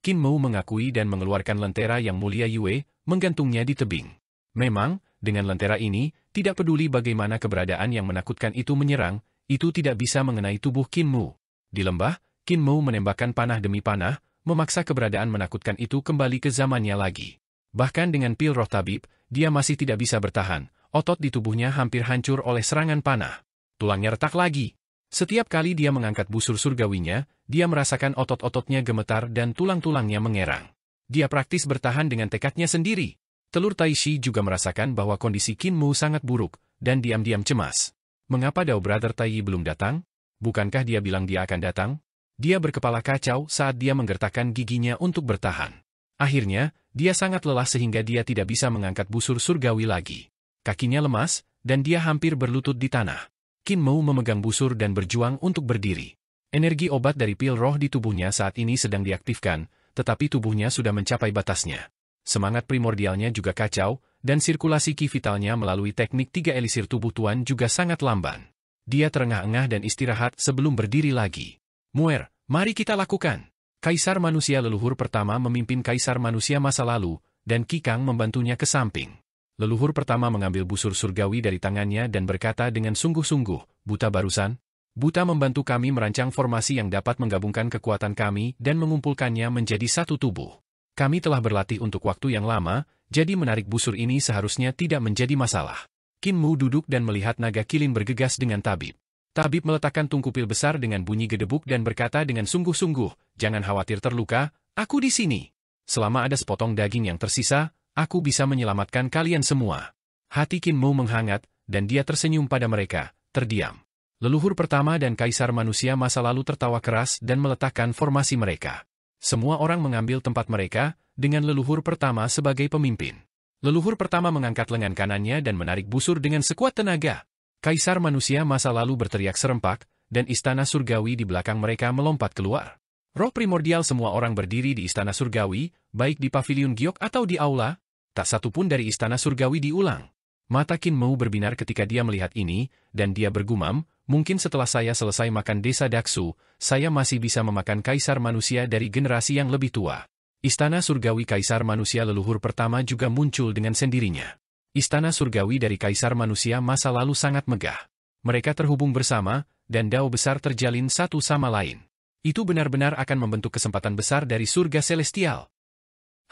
Qin Mu mengakui dan mengeluarkan lentera yang mulia Yue, menggantungnya di tebing. Memang, dengan lentera ini, tidak peduli bagaimana keberadaan yang menakutkan itu menyerang, itu tidak bisa mengenai tubuh Qin Mu. Di lembah, Qin Mu menembakkan panah demi panah, memaksa keberadaan menakutkan itu kembali ke zamannya lagi. Bahkan dengan pil roh tabib, dia masih tidak bisa bertahan. Otot di tubuhnya hampir hancur oleh serangan panah. Tulangnya retak lagi. Setiap kali dia mengangkat busur surgawinya, dia merasakan otot-ototnya gemetar dan tulang-tulangnya mengerang. Dia praktis bertahan dengan tekadnya sendiri. Telur Tai Shi juga merasakan bahwa kondisi Qin Mu sangat buruk, dan diam-diam cemas. Mengapa Dao Brother Tai belum datang? Bukankah dia bilang dia akan datang? Dia berkepala kacau saat dia menggertakkan giginya untuk bertahan. Akhirnya, dia sangat lelah sehingga dia tidak bisa mengangkat busur surgawi lagi. Kakinya lemas, dan dia hampir berlutut di tanah. Qin Mu memegang busur dan berjuang untuk berdiri. Energi obat dari pil roh di tubuhnya saat ini sedang diaktifkan, tetapi tubuhnya sudah mencapai batasnya. Semangat primordialnya juga kacau, dan sirkulasi ki vitalnya melalui teknik 3 elisir tubuh tuan juga sangat lamban. Dia terengah-engah dan istirahat sebelum berdiri lagi. "Muer, mari kita lakukan." Kaisar manusia leluhur pertama memimpin kaisar manusia masa lalu, dan Qi Kang membantunya ke samping. Leluhur pertama mengambil busur surgawi dari tangannya dan berkata dengan sungguh-sungguh, "Buta barusan? Buta membantu kami merancang formasi yang dapat menggabungkan kekuatan kami dan mengumpulkannya menjadi satu tubuh. Kami telah berlatih untuk waktu yang lama, jadi menarik busur ini seharusnya tidak menjadi masalah." Qin Mu duduk dan melihat naga kilin bergegas dengan tabib. Tabib meletakkan tungku pil besar dengan bunyi gedebuk dan berkata dengan sungguh-sungguh, "Jangan khawatir terluka, aku di sini. Selama ada sepotong daging yang tersisa, aku bisa menyelamatkan kalian semua." Hati Qin Mu menghangat, dan dia tersenyum pada mereka, terdiam. Leluhur pertama dan kaisar manusia masa lalu tertawa keras dan meletakkan formasi mereka. Semua orang mengambil tempat mereka, dengan leluhur pertama sebagai pemimpin. Leluhur pertama mengangkat lengan kanannya dan menarik busur dengan sekuat tenaga. Kaisar manusia masa lalu berteriak serempak, dan istana surgawi di belakang mereka melompat keluar. Roh primordial semua orang berdiri di istana surgawi, baik di paviliun giok atau di aula, tak satu pun dari istana surgawi diulang. Mata Qin Mu berbinar ketika dia melihat ini, dan dia bergumam, "Mungkin setelah saya selesai makan desa Daksu, saya masih bisa memakan kaisar manusia dari generasi yang lebih tua." Istana surgawi kaisar manusia leluhur pertama juga muncul dengan sendirinya. Istana surgawi dari kaisar manusia masa lalu sangat megah. Mereka terhubung bersama, dan dao besar terjalin satu sama lain. Itu benar-benar akan membentuk kesempatan besar dari surga celestial.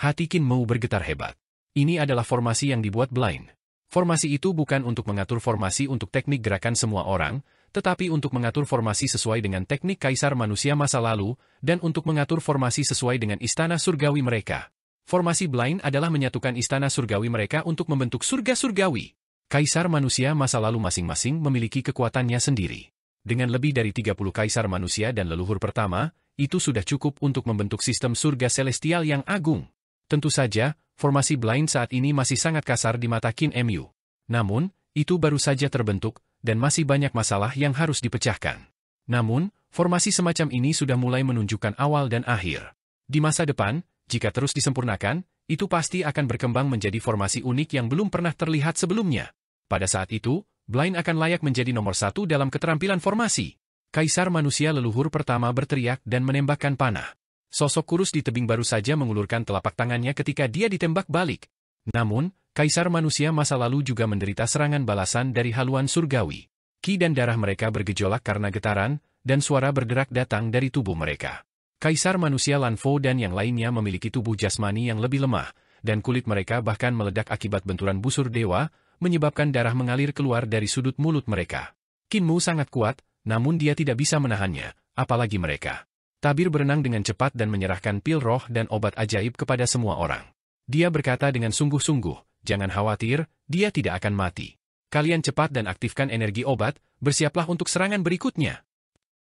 Hati Qin Mu bergetar hebat. Ini adalah formasi yang dibuat blind. Formasi itu bukan untuk mengatur formasi untuk teknik gerakan semua orang, tetapi untuk mengatur formasi sesuai dengan teknik kaisar manusia masa lalu, dan untuk mengatur formasi sesuai dengan istana surgawi mereka. Formasi blind adalah menyatukan istana surgawi mereka untuk membentuk surga surgawi. Kaisar manusia masa lalu masing-masing memiliki kekuatannya sendiri. Dengan lebih dari 30 kaisar manusia dan leluhur pertama, itu sudah cukup untuk membentuk sistem surga celestial yang agung. Tentu saja, formasi Blind saat ini masih sangat kasar di mata Qin Mu. Namun, itu baru saja terbentuk, dan masih banyak masalah yang harus dipecahkan. Namun, formasi semacam ini sudah mulai menunjukkan awal dan akhir. Di masa depan, jika terus disempurnakan, itu pasti akan berkembang menjadi formasi unik yang belum pernah terlihat sebelumnya. Pada saat itu, Blind akan layak menjadi nomor 1 dalam keterampilan formasi. Kaisar manusia leluhur pertama berteriak dan menembakkan panah. Sosok kurus di tebing baru saja mengulurkan telapak tangannya ketika dia ditembak balik. Namun, kaisar manusia masa lalu juga menderita serangan balasan dari haluan surgawi. Ki dan darah mereka bergejolak karena getaran, dan suara berderak datang dari tubuh mereka. Kaisar manusia Lan Fo dan yang lainnya memiliki tubuh jasmani yang lebih lemah, dan kulit mereka bahkan meledak akibat benturan busur dewa, menyebabkan darah mengalir keluar dari sudut mulut mereka. Qin Mu sangat kuat, namun dia tidak bisa menahannya, apalagi mereka. Tabir berenang dengan cepat dan menyerahkan pil roh dan obat ajaib kepada semua orang. Dia berkata dengan sungguh-sungguh, jangan khawatir, dia tidak akan mati. Kalian cepat dan aktifkan energi obat, bersiaplah untuk serangan berikutnya.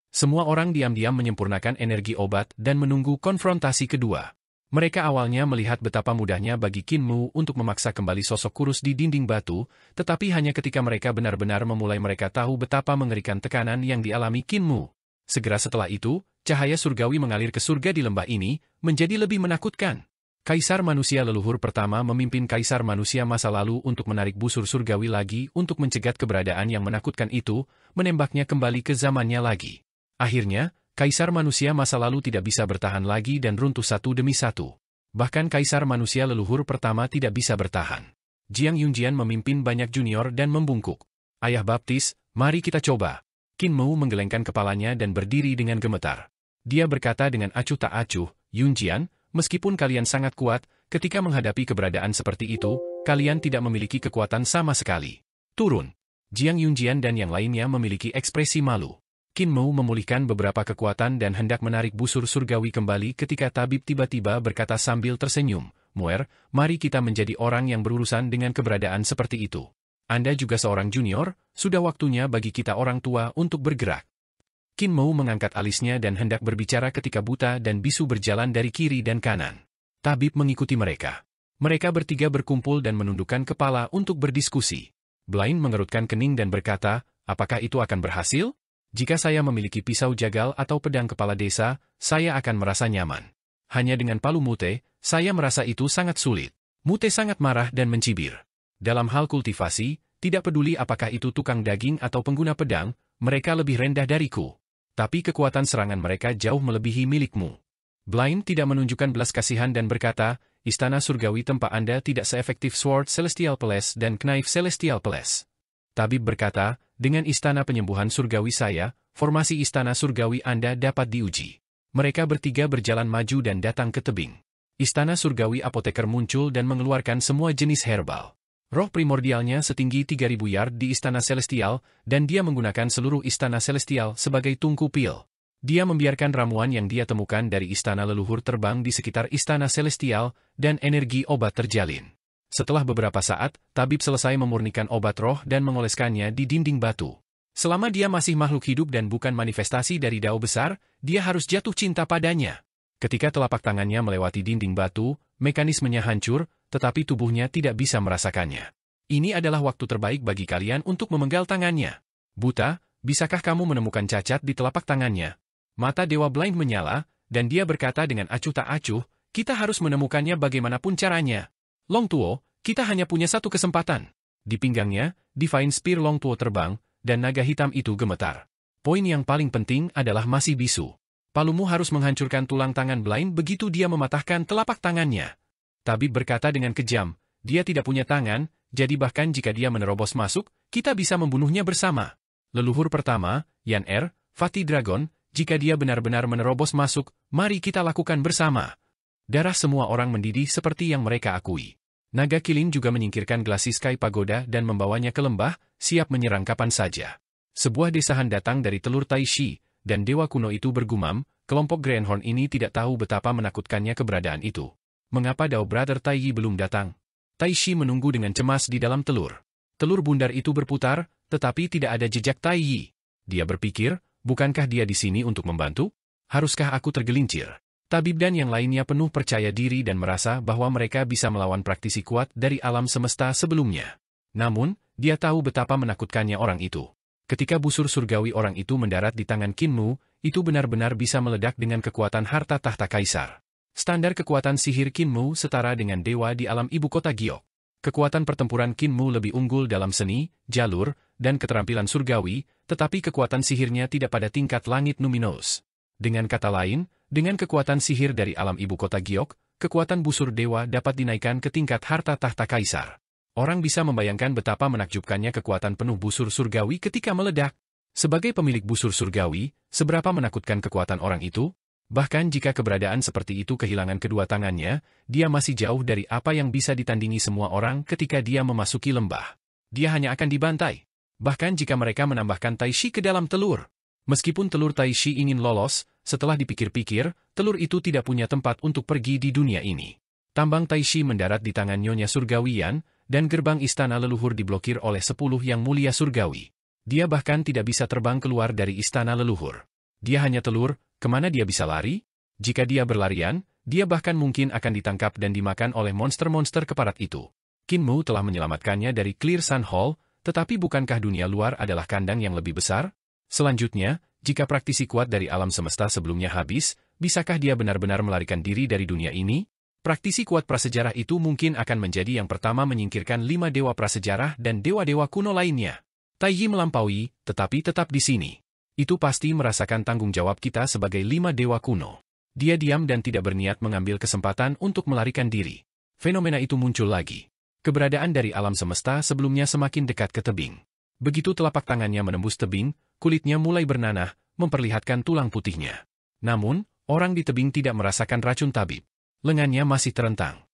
Semua orang diam-diam menyempurnakan energi obat dan menunggu konfrontasi kedua. Mereka awalnya melihat betapa mudahnya bagi Qin Mu untuk memaksa kembali sosok kurus di dinding batu, tetapi hanya ketika mereka benar-benar memulai mereka tahu betapa mengerikan tekanan yang dialami Qin Mu. Segera setelah itu, cahaya surgawi mengalir ke surga di lembah ini, menjadi lebih menakutkan. Kaisar manusia leluhur pertama memimpin kaisar manusia masa lalu untuk menarik busur surgawi lagi untuk mencegat keberadaan yang menakutkan itu, menembaknya kembali ke zamannya lagi. Akhirnya, kaisar manusia masa lalu tidak bisa bertahan lagi dan runtuh satu demi satu. Bahkan kaisar manusia leluhur pertama tidak bisa bertahan. Jiang Yunjian memimpin banyak junior dan membungkuk. Ayah baptis, mari kita coba. Qin Mu menggelengkan kepalanya dan berdiri dengan gemetar. Dia berkata dengan acuh tak acuh, Yunjian, meskipun kalian sangat kuat, ketika menghadapi keberadaan seperti itu, kalian tidak memiliki kekuatan sama sekali. Turun. Jiang Yunjian dan yang lainnya memiliki ekspresi malu. Qin Mu memulihkan beberapa kekuatan dan hendak menarik busur surgawi kembali ketika tabib tiba-tiba berkata sambil tersenyum, Muer, mari kita menjadi orang yang berurusan dengan keberadaan seperti itu. Anda juga seorang junior, sudah waktunya bagi kita orang tua untuk bergerak. Qin Mu mengangkat alisnya dan hendak berbicara ketika buta dan bisu berjalan dari kiri dan kanan. Tabib mengikuti mereka. Mereka bertiga berkumpul dan menundukkan kepala untuk berdiskusi. Blind mengerutkan kening dan berkata, apakah itu akan berhasil? Jika saya memiliki pisau jagal atau pedang kepala desa, saya akan merasa nyaman. Hanya dengan palu Mute, saya merasa itu sangat sulit. Mute sangat marah dan mencibir. Dalam hal kultivasi, tidak peduli apakah itu tukang daging atau pengguna pedang, mereka lebih rendah dariku. Tapi kekuatan serangan mereka jauh melebihi milikmu. Blind tidak menunjukkan belas kasihan dan berkata, Istana Surgawi tempat Anda tidak seefektif Sword Celestial Palace dan Knife Celestial Palace. Tabib berkata, dengan Istana Penyembuhan Surgawi saya, formasi Istana Surgawi Anda dapat diuji. Mereka bertiga berjalan maju dan datang ke tebing. Istana Surgawi Apoteker muncul dan mengeluarkan semua jenis herbal. Roh primordialnya setinggi 3000 yard di Istana Celestial, dan dia menggunakan seluruh Istana Celestial sebagai tungku pil. Dia membiarkan ramuan yang dia temukan dari Istana Leluhur terbang di sekitar Istana Celestial, dan energi obat terjalin. Setelah beberapa saat, tabib selesai memurnikan obat roh dan mengoleskannya di dinding batu. Selama dia masih makhluk hidup dan bukan manifestasi dari dao besar, dia harus jatuh cinta padanya. Ketika telapak tangannya melewati dinding batu, mekanismenya hancur, tetapi tubuhnya tidak bisa merasakannya. Ini adalah waktu terbaik bagi kalian untuk memenggal tangannya. Buta, bisakah kamu menemukan cacat di telapak tangannya? Mata Dewa Blind menyala, dan dia berkata dengan acuh tak acuh, kita harus menemukannya bagaimanapun caranya. Long Tuo, kita hanya punya satu kesempatan. Di pinggangnya, Divine Spear Long Tuo terbang, dan naga hitam itu gemetar. Poin yang paling penting adalah masih bisu. Palumu harus menghancurkan tulang tangan Blind begitu dia mematahkan telapak tangannya. Tabib berkata dengan kejam, dia tidak punya tangan, jadi bahkan jika dia menerobos masuk, kita bisa membunuhnya bersama. Leluhur pertama, Yan Fatih Dragon, jika dia benar-benar menerobos masuk, mari kita lakukan bersama. Darah semua orang mendidih seperti yang mereka akui. Naga Kilin juga menyingkirkan Glassy Sky Pagoda dan membawanya ke lembah, siap menyerang kapan saja. Sebuah desahan datang dari telur Tai Shi, dan dewa kuno itu bergumam, kelompok Greenhorn ini tidak tahu betapa menakutkannya keberadaan itu. Mengapa Dao Brother Tai Yi belum datang? Tai Shi menunggu dengan cemas di dalam telur. Telur bundar itu berputar, tetapi tidak ada jejak Tai Yi. Dia berpikir, bukankah dia di sini untuk membantu? Haruskah aku tergelincir? Tabib dan yang lainnya penuh percaya diri dan merasa bahwa mereka bisa melawan praktisi kuat dari alam semesta sebelumnya. Namun, dia tahu betapa menakutkannya orang itu. Ketika busur surgawi orang itu mendarat di tangan Kinmu, itu benar-benar bisa meledak dengan kekuatan harta tahta kaisar. Standar kekuatan sihir Kinmu setara dengan dewa di alam ibu kota Giok. Kekuatan pertempuran Kinmu lebih unggul dalam seni, jalur, dan keterampilan surgawi, tetapi kekuatan sihirnya tidak pada tingkat langit numinous. Dengan kata lain, dengan kekuatan sihir dari alam ibu kota Giok, kekuatan busur dewa dapat dinaikkan ke tingkat harta tahta kaisar. Orang bisa membayangkan betapa menakjubkannya kekuatan penuh busur surgawi ketika meledak. Sebagai pemilik busur surgawi, seberapa menakutkan kekuatan orang itu? Bahkan jika keberadaan seperti itu kehilangan kedua tangannya, dia masih jauh dari apa yang bisa ditandingi semua orang ketika dia memasuki lembah. Dia hanya akan dibantai. Bahkan jika mereka menambahkan Tai Shi ke dalam telur. Meskipun telur Tai Shi ingin lolos, setelah dipikir-pikir, telur itu tidak punya tempat untuk pergi di dunia ini. Tambang Tai Shi mendarat di tangan Nyonya Surgawian, dan gerbang istana leluhur diblokir oleh 10 yang mulia surgawi. Dia bahkan tidak bisa terbang keluar dari istana leluhur. Dia hanya telur, kemana dia bisa lari? Jika dia berlarian, dia bahkan mungkin akan ditangkap dan dimakan oleh monster-monster keparat itu. Kinmu telah menyelamatkannya dari Clear Sun Hall, tetapi bukankah dunia luar adalah kandang yang lebih besar? Selanjutnya, jika praktisi kuat dari alam semesta sebelumnya habis, bisakah dia benar-benar melarikan diri dari dunia ini? Praktisi kuat prasejarah itu mungkin akan menjadi yang pertama menyingkirkan 5 dewa prasejarah dan dewa-dewa kuno lainnya. Tai Yi melampaui, tetapi tetap di sini. Itu pasti merasakan tanggung jawab kita sebagai 5 dewa kuno. Dia diam dan tidak berniat mengambil kesempatan untuk melarikan diri. Fenomena itu muncul lagi. Keberadaan dari alam semesta sebelumnya semakin dekat ke tebing. Begitu telapak tangannya menembus tebing, kulitnya mulai bernanah, memperlihatkan tulang putihnya. Namun, orang di tebing tidak merasakan racun tabib. Lengannya masih terentang.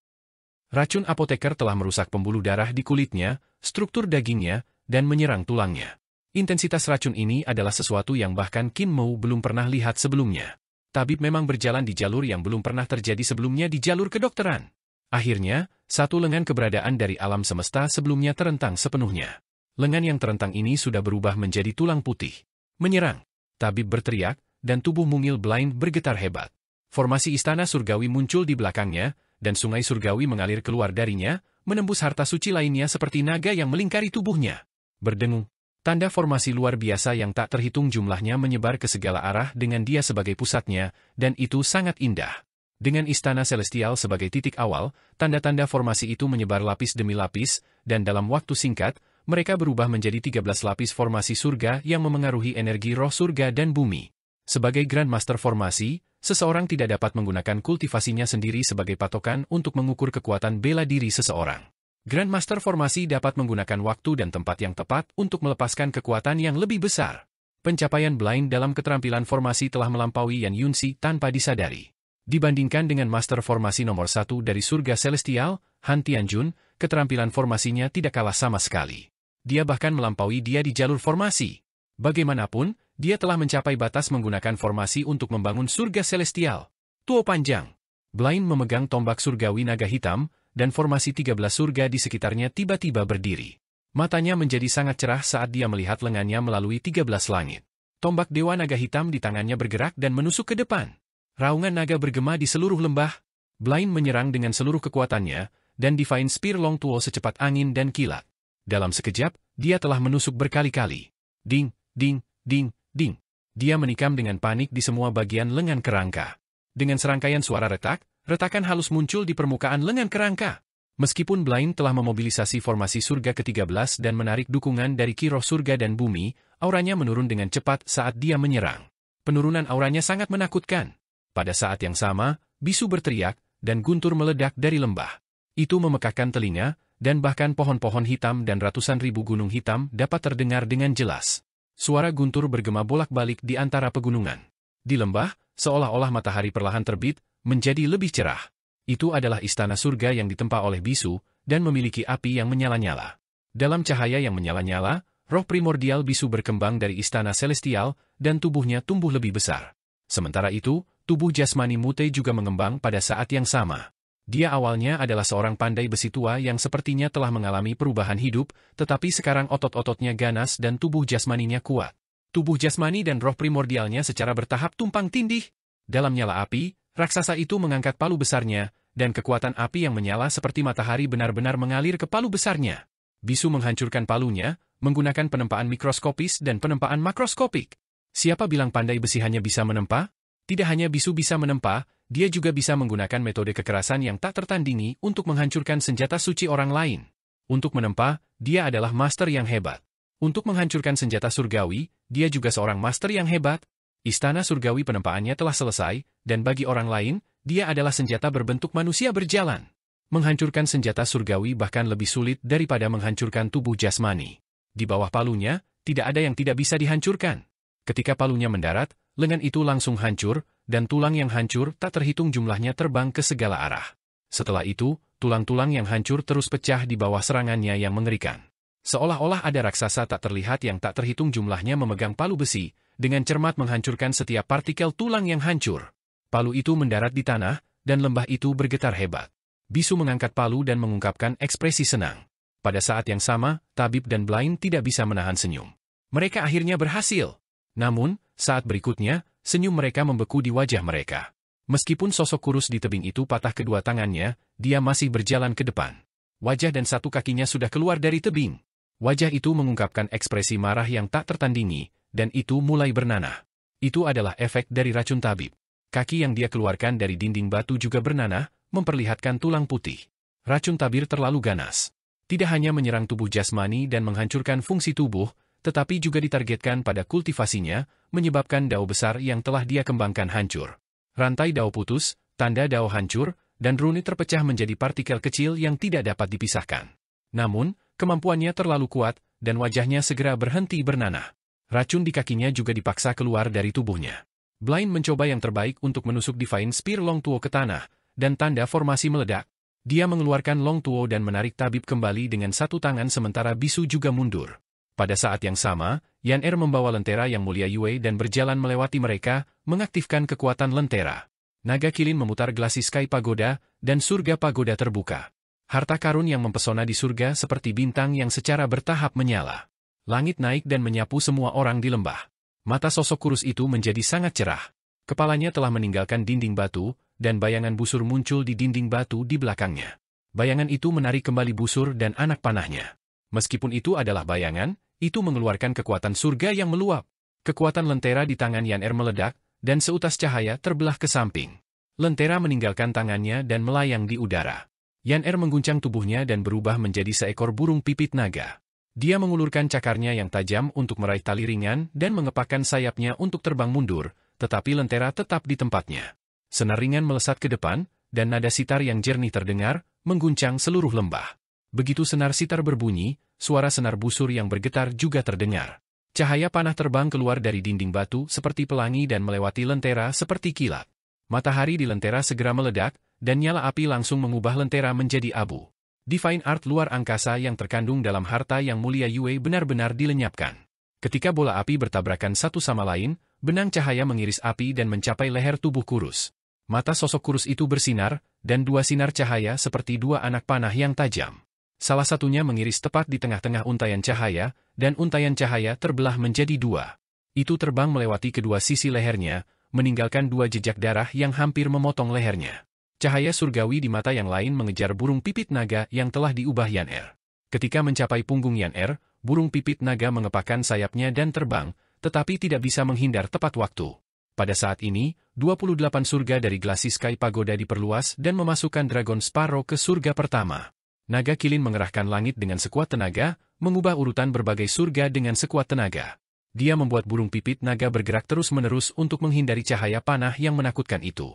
Racun apoteker telah merusak pembuluh darah di kulitnya, struktur dagingnya, dan menyerang tulangnya. Intensitas racun ini adalah sesuatu yang bahkan Kinmu belum pernah lihat sebelumnya. Tabib memang berjalan di jalur yang belum pernah terjadi sebelumnya di jalur kedokteran. Akhirnya, satu lengan keberadaan dari alam semesta sebelumnya terentang sepenuhnya. Lengan yang terentang ini sudah berubah menjadi tulang putih. Menyerang. Tabib berteriak, dan tubuh mungil Blind bergetar hebat. Formasi istana surgawi muncul di belakangnya, dan sungai surgawi mengalir keluar darinya, menembus harta suci lainnya seperti naga yang melingkari tubuhnya. Berdengung. Tanda formasi luar biasa yang tak terhitung jumlahnya menyebar ke segala arah dengan dia sebagai pusatnya, dan itu sangat indah. Dengan istana celestial sebagai titik awal, tanda-tanda formasi itu menyebar lapis demi lapis, dan dalam waktu singkat, mereka berubah menjadi 13 lapis formasi surga yang memengaruhi energi roh surga dan bumi. Sebagai Grandmaster formasi, seseorang tidak dapat menggunakan kultivasinya sendiri sebagai patokan untuk mengukur kekuatan bela diri seseorang. Grandmaster formasi dapat menggunakan waktu dan tempat yang tepat untuk melepaskan kekuatan yang lebih besar. Pencapaian Blind dalam keterampilan formasi telah melampaui Yan Yunxi tanpa disadari. Dibandingkan dengan Master Formasi nomor 1 dari surga celestial, Han Tianjun, keterampilan formasinya tidak kalah sama sekali. Dia bahkan melampaui dia di jalur formasi. Bagaimanapun, dia telah mencapai batas menggunakan formasi untuk membangun surga celestial. Tuo panjang. Blind memegang tombak surgawi naga hitam, dan formasi 13 surga di sekitarnya tiba-tiba berdiri. Matanya menjadi sangat cerah saat dia melihat lengannya melalui 13 langit. Tombak dewa naga hitam di tangannya bergerak dan menusuk ke depan. Raungan naga bergema di seluruh lembah. Blind menyerang dengan seluruh kekuatannya, dan Divine Spear Long Tuo secepat angin dan kilat. Dalam sekejap, dia telah menusuk berkali-kali. Ding, ding, ding, ding. Dia menikam dengan panik di semua bagian lengan kerangka. Dengan serangkaian suara retak, retakan halus muncul di permukaan lengan kerangka. Meskipun Blind telah memobilisasi formasi surga ke-13 dan menarik dukungan dari ki roh surga dan bumi, auranya menurun dengan cepat saat dia menyerang. Penurunan auranya sangat menakutkan. Pada saat yang sama, bisu berteriak, dan guntur meledak dari lembah. Itu memekakkan telinga, dan bahkan pohon-pohon hitam dan ratusan ribu gunung hitam dapat terdengar dengan jelas. Suara guntur bergema bolak-balik di antara pegunungan. Di lembah, seolah-olah matahari perlahan terbit, menjadi lebih cerah. Itu adalah istana surga yang ditempa oleh bisu, dan memiliki api yang menyala-nyala. Dalam cahaya yang menyala-nyala, roh primordial bisu berkembang dari istana celestial, dan tubuhnya tumbuh lebih besar. Sementara itu, tubuh jasmani Mute juga mengembang pada saat yang sama. Dia awalnya adalah seorang pandai besi tua yang sepertinya telah mengalami perubahan hidup, tetapi sekarang otot-ototnya ganas dan tubuh jasmaninya kuat. Tubuh jasmani dan roh primordialnya secara bertahap tumpang tindih. Dalam nyala api, raksasa itu mengangkat palu besarnya, dan kekuatan api yang menyala seperti matahari benar-benar mengalir ke palu besarnya. Bisu menghancurkan palunya, menggunakan penempaan mikroskopis dan penempaan makroskopik. Siapa bilang pandai besi hanya bisa menempa? Tidak hanya bisu bisa menempa, dia juga bisa menggunakan metode kekerasan yang tak tertandingi untuk menghancurkan senjata suci orang lain. Untuk menempa, dia adalah master yang hebat. Untuk menghancurkan senjata surgawi, dia juga seorang master yang hebat. Istana surgawi penempaannya telah selesai, dan bagi orang lain, dia adalah senjata berbentuk manusia berjalan. Menghancurkan senjata surgawi bahkan lebih sulit daripada menghancurkan tubuh jasmani. Di bawah palunya, tidak ada yang tidak bisa dihancurkan. Ketika palunya mendarat, lengan itu langsung hancur, dan tulang yang hancur tak terhitung jumlahnya terbang ke segala arah. Setelah itu, tulang-tulang yang hancur terus pecah di bawah serangannya yang mengerikan. Seolah-olah ada raksasa tak terlihat yang tak terhitung jumlahnya memegang palu besi, dengan cermat menghancurkan setiap partikel tulang yang hancur. Palu itu mendarat di tanah, dan lembah itu bergetar hebat. Bisu mengangkat palu dan mengungkapkan ekspresi senang. Pada saat yang sama, Tabib dan Blaine tidak bisa menahan senyum. Mereka akhirnya berhasil. Namun, saat berikutnya, senyum mereka membeku di wajah mereka. Meskipun sosok kurus di tebing itu patah kedua tangannya, dia masih berjalan ke depan. Wajah dan satu kakinya sudah keluar dari tebing. Wajah itu mengungkapkan ekspresi marah yang tak tertandingi, dan itu mulai bernanah. Itu adalah efek dari racun tabib. Kaki yang dia keluarkan dari dinding batu juga bernanah, memperlihatkan tulang putih. Racun tabir terlalu ganas. Tidak hanya menyerang tubuh jasmani dan menghancurkan fungsi tubuh, tetapi juga ditargetkan pada kultivasinya, menyebabkan dao besar yang telah dia kembangkan hancur. Rantai dao putus, tanda dao hancur, dan rune terpecah menjadi partikel kecil yang tidak dapat dipisahkan. Namun, kemampuannya terlalu kuat, dan wajahnya segera berhenti bernanah. Racun di kakinya juga dipaksa keluar dari tubuhnya. Blaine mencoba yang terbaik untuk menusuk Divine Spear Long Tuo ke tanah, dan tanda formasi meledak. Dia mengeluarkan Long Tuo dan menarik tabib kembali dengan satu tangan sementara bisu juga mundur. Pada saat yang sama, Yan Er membawa lentera yang mulia Yue dan berjalan melewati mereka, mengaktifkan kekuatan lentera. Naga kilin memutar Glassy Sky Pagoda, dan surga pagoda terbuka. Harta karun yang mempesona di surga seperti bintang yang secara bertahap menyala. Langit naik dan menyapu semua orang di lembah. Mata sosok kurus itu menjadi sangat cerah. Kepalanya telah meninggalkan dinding batu, dan bayangan busur muncul di dinding batu di belakangnya. Bayangan itu menarik kembali busur dan anak panahnya. Meskipun itu adalah bayangan, itu mengeluarkan kekuatan surga yang meluap. Kekuatan lentera di tangan Yan Er meledak, dan seutas cahaya terbelah ke samping. Lentera meninggalkan tangannya dan melayang di udara. Yan Er mengguncang tubuhnya dan berubah menjadi seekor burung pipit naga. Dia mengulurkan cakarnya yang tajam untuk meraih tali ringan dan mengepakkan sayapnya untuk terbang mundur, tetapi lentera tetap di tempatnya. Senar ringan melesat ke depan, dan nada sitar yang jernih terdengar, mengguncang seluruh lembah. Begitu senar sitar berbunyi, suara senar busur yang bergetar juga terdengar. Cahaya panah terbang keluar dari dinding batu seperti pelangi dan melewati lentera seperti kilat. Matahari di lentera segera meledak, dan nyala api langsung mengubah lentera menjadi abu. Divine Art luar angkasa yang terkandung dalam harta yang mulia Yue benar-benar dilenyapkan. Ketika bola api bertabrakan satu sama lain, benang cahaya mengiris api dan mencapai leher tubuh kurus. Mata sosok kurus itu bersinar, dan dua sinar cahaya seperti dua anak panah yang tajam. Salah satunya mengiris tepat di tengah-tengah untayan cahaya, dan untayan cahaya terbelah menjadi dua. Itu terbang melewati kedua sisi lehernya, meninggalkan dua jejak darah yang hampir memotong lehernya. Cahaya surgawi di mata yang lain mengejar burung pipit naga yang telah diubah Yan Er. Ketika mencapai punggung Yan Er, burung pipit naga mengepakkan sayapnya dan terbang, tetapi tidak bisa menghindar tepat waktu. Pada saat ini, 28 surga dari Glassy Sky Pagoda diperluas dan memasukkan Dragon Sparrow ke surga pertama. Naga kilin mengerahkan langit dengan sekuat tenaga, mengubah urutan berbagai surga dengan sekuat tenaga. Dia membuat burung pipit naga bergerak terus-menerus untuk menghindari cahaya panah yang menakutkan itu.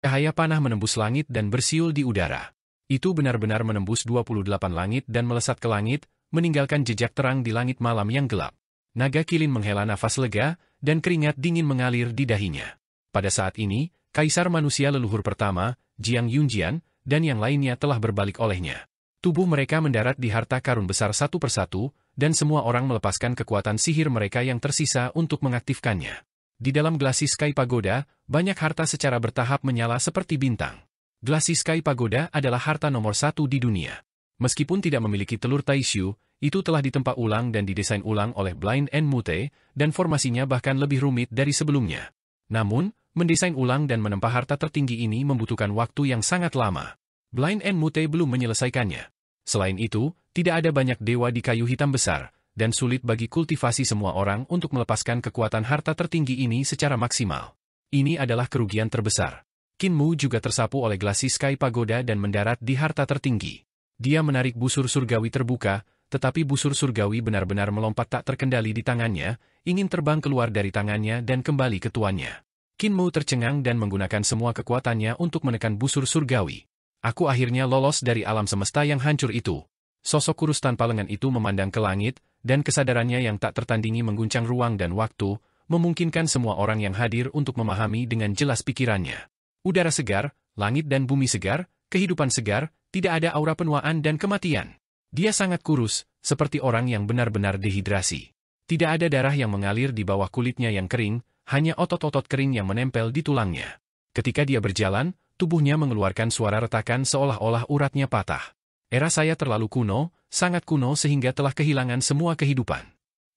Cahaya panah menembus langit dan bersiul di udara. Itu benar-benar menembus 28 langit dan melesat ke langit, meninggalkan jejak terang di langit malam yang gelap. Naga kilin menghela nafas lega, dan keringat dingin mengalir di dahinya. Pada saat ini, Kaisar Manusia leluhur pertama, Jiang Yunjian, dan yang lainnya telah berbalik olehnya. Tubuh mereka mendarat di harta karun besar satu persatu, dan semua orang melepaskan kekuatan sihir mereka yang tersisa untuk mengaktifkannya. Di dalam Glassy Sky Pagoda, banyak harta secara bertahap menyala seperti bintang. Glassy Sky Pagoda adalah harta nomor 1 di dunia. Meskipun tidak memiliki telur Taishu, itu telah ditempa ulang dan didesain ulang oleh Blind and Mute, dan formasinya bahkan lebih rumit dari sebelumnya. Namun, mendesain ulang dan menempa harta tertinggi ini membutuhkan waktu yang sangat lama. Blind and Mute belum menyelesaikannya. Selain itu, tidak ada banyak dewa di kayu hitam besar, dan sulit bagi kultivasi semua orang untuk melepaskan kekuatan harta tertinggi ini secara maksimal. Ini adalah kerugian terbesar. Qin Mu juga tersapu oleh Glassy Sky Pagoda dan mendarat di harta tertinggi. Dia menarik busur surgawi terbuka, tetapi busur surgawi benar-benar melompat tak terkendali di tangannya, ingin terbang keluar dari tangannya dan kembali ke tuannya. Qin Mu tercengang dan menggunakan semua kekuatannya untuk menekan busur surgawi. Aku akhirnya lolos dari alam semesta yang hancur itu. Sosok kurus tanpa lengan itu memandang ke langit, dan kesadarannya yang tak tertandingi mengguncang ruang dan waktu, memungkinkan semua orang yang hadir untuk memahami dengan jelas pikirannya. Udara segar, langit dan bumi segar, kehidupan segar, tidak ada aura penuaan dan kematian. Dia sangat kurus, seperti orang yang benar-benar dehidrasi. Tidak ada darah yang mengalir di bawah kulitnya yang kering, hanya otot-otot kering yang menempel di tulangnya. Ketika dia berjalan, tubuhnya mengeluarkan suara retakan seolah-olah uratnya patah. Era saya terlalu kuno, sangat kuno sehingga telah kehilangan semua kehidupan.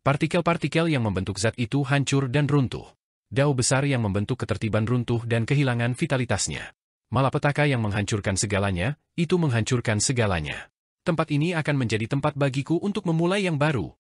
Partikel-partikel yang membentuk zat itu hancur dan runtuh. Dao besar yang membentuk ketertiban runtuh dan kehilangan vitalitasnya. Malapetaka yang menghancurkan segalanya, itu menghancurkan segalanya. Tempat ini akan menjadi tempat bagiku untuk memulai yang baru.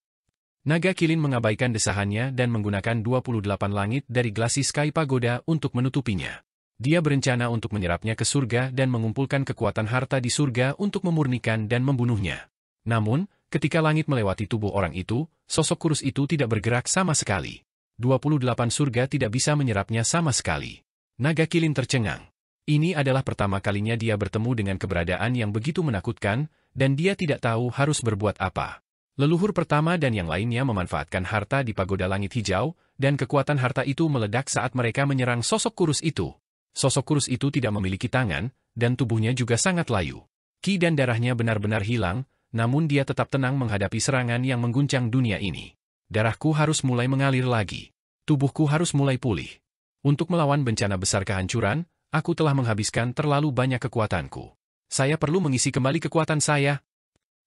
Naga Kilin mengabaikan desahannya dan menggunakan 28 langit dari Glassy Sky Pagoda untuk menutupinya. Dia berencana untuk menyerapnya ke surga dan mengumpulkan kekuatan harta di surga untuk memurnikan dan membunuhnya. Namun, ketika langit melewati tubuh orang itu, sosok kurus itu tidak bergerak sama sekali. 28 surga tidak bisa menyerapnya sama sekali. Naga Kilin tercengang. Ini adalah pertama kalinya dia bertemu dengan keberadaan yang begitu menakutkan, dan dia tidak tahu harus berbuat apa. Leluhur pertama dan yang lainnya memanfaatkan harta di pagoda langit hijau, dan kekuatan harta itu meledak saat mereka menyerang sosok kurus itu. Sosok kurus itu tidak memiliki tangan, dan tubuhnya juga sangat layu. Ki dan darahnya benar-benar hilang, namun dia tetap tenang menghadapi serangan yang mengguncang dunia ini. Darahku harus mulai mengalir lagi. Tubuhku harus mulai pulih. Untuk melawan bencana besar kehancuran, aku telah menghabiskan terlalu banyak kekuatanku. Saya perlu mengisi kembali kekuatan saya.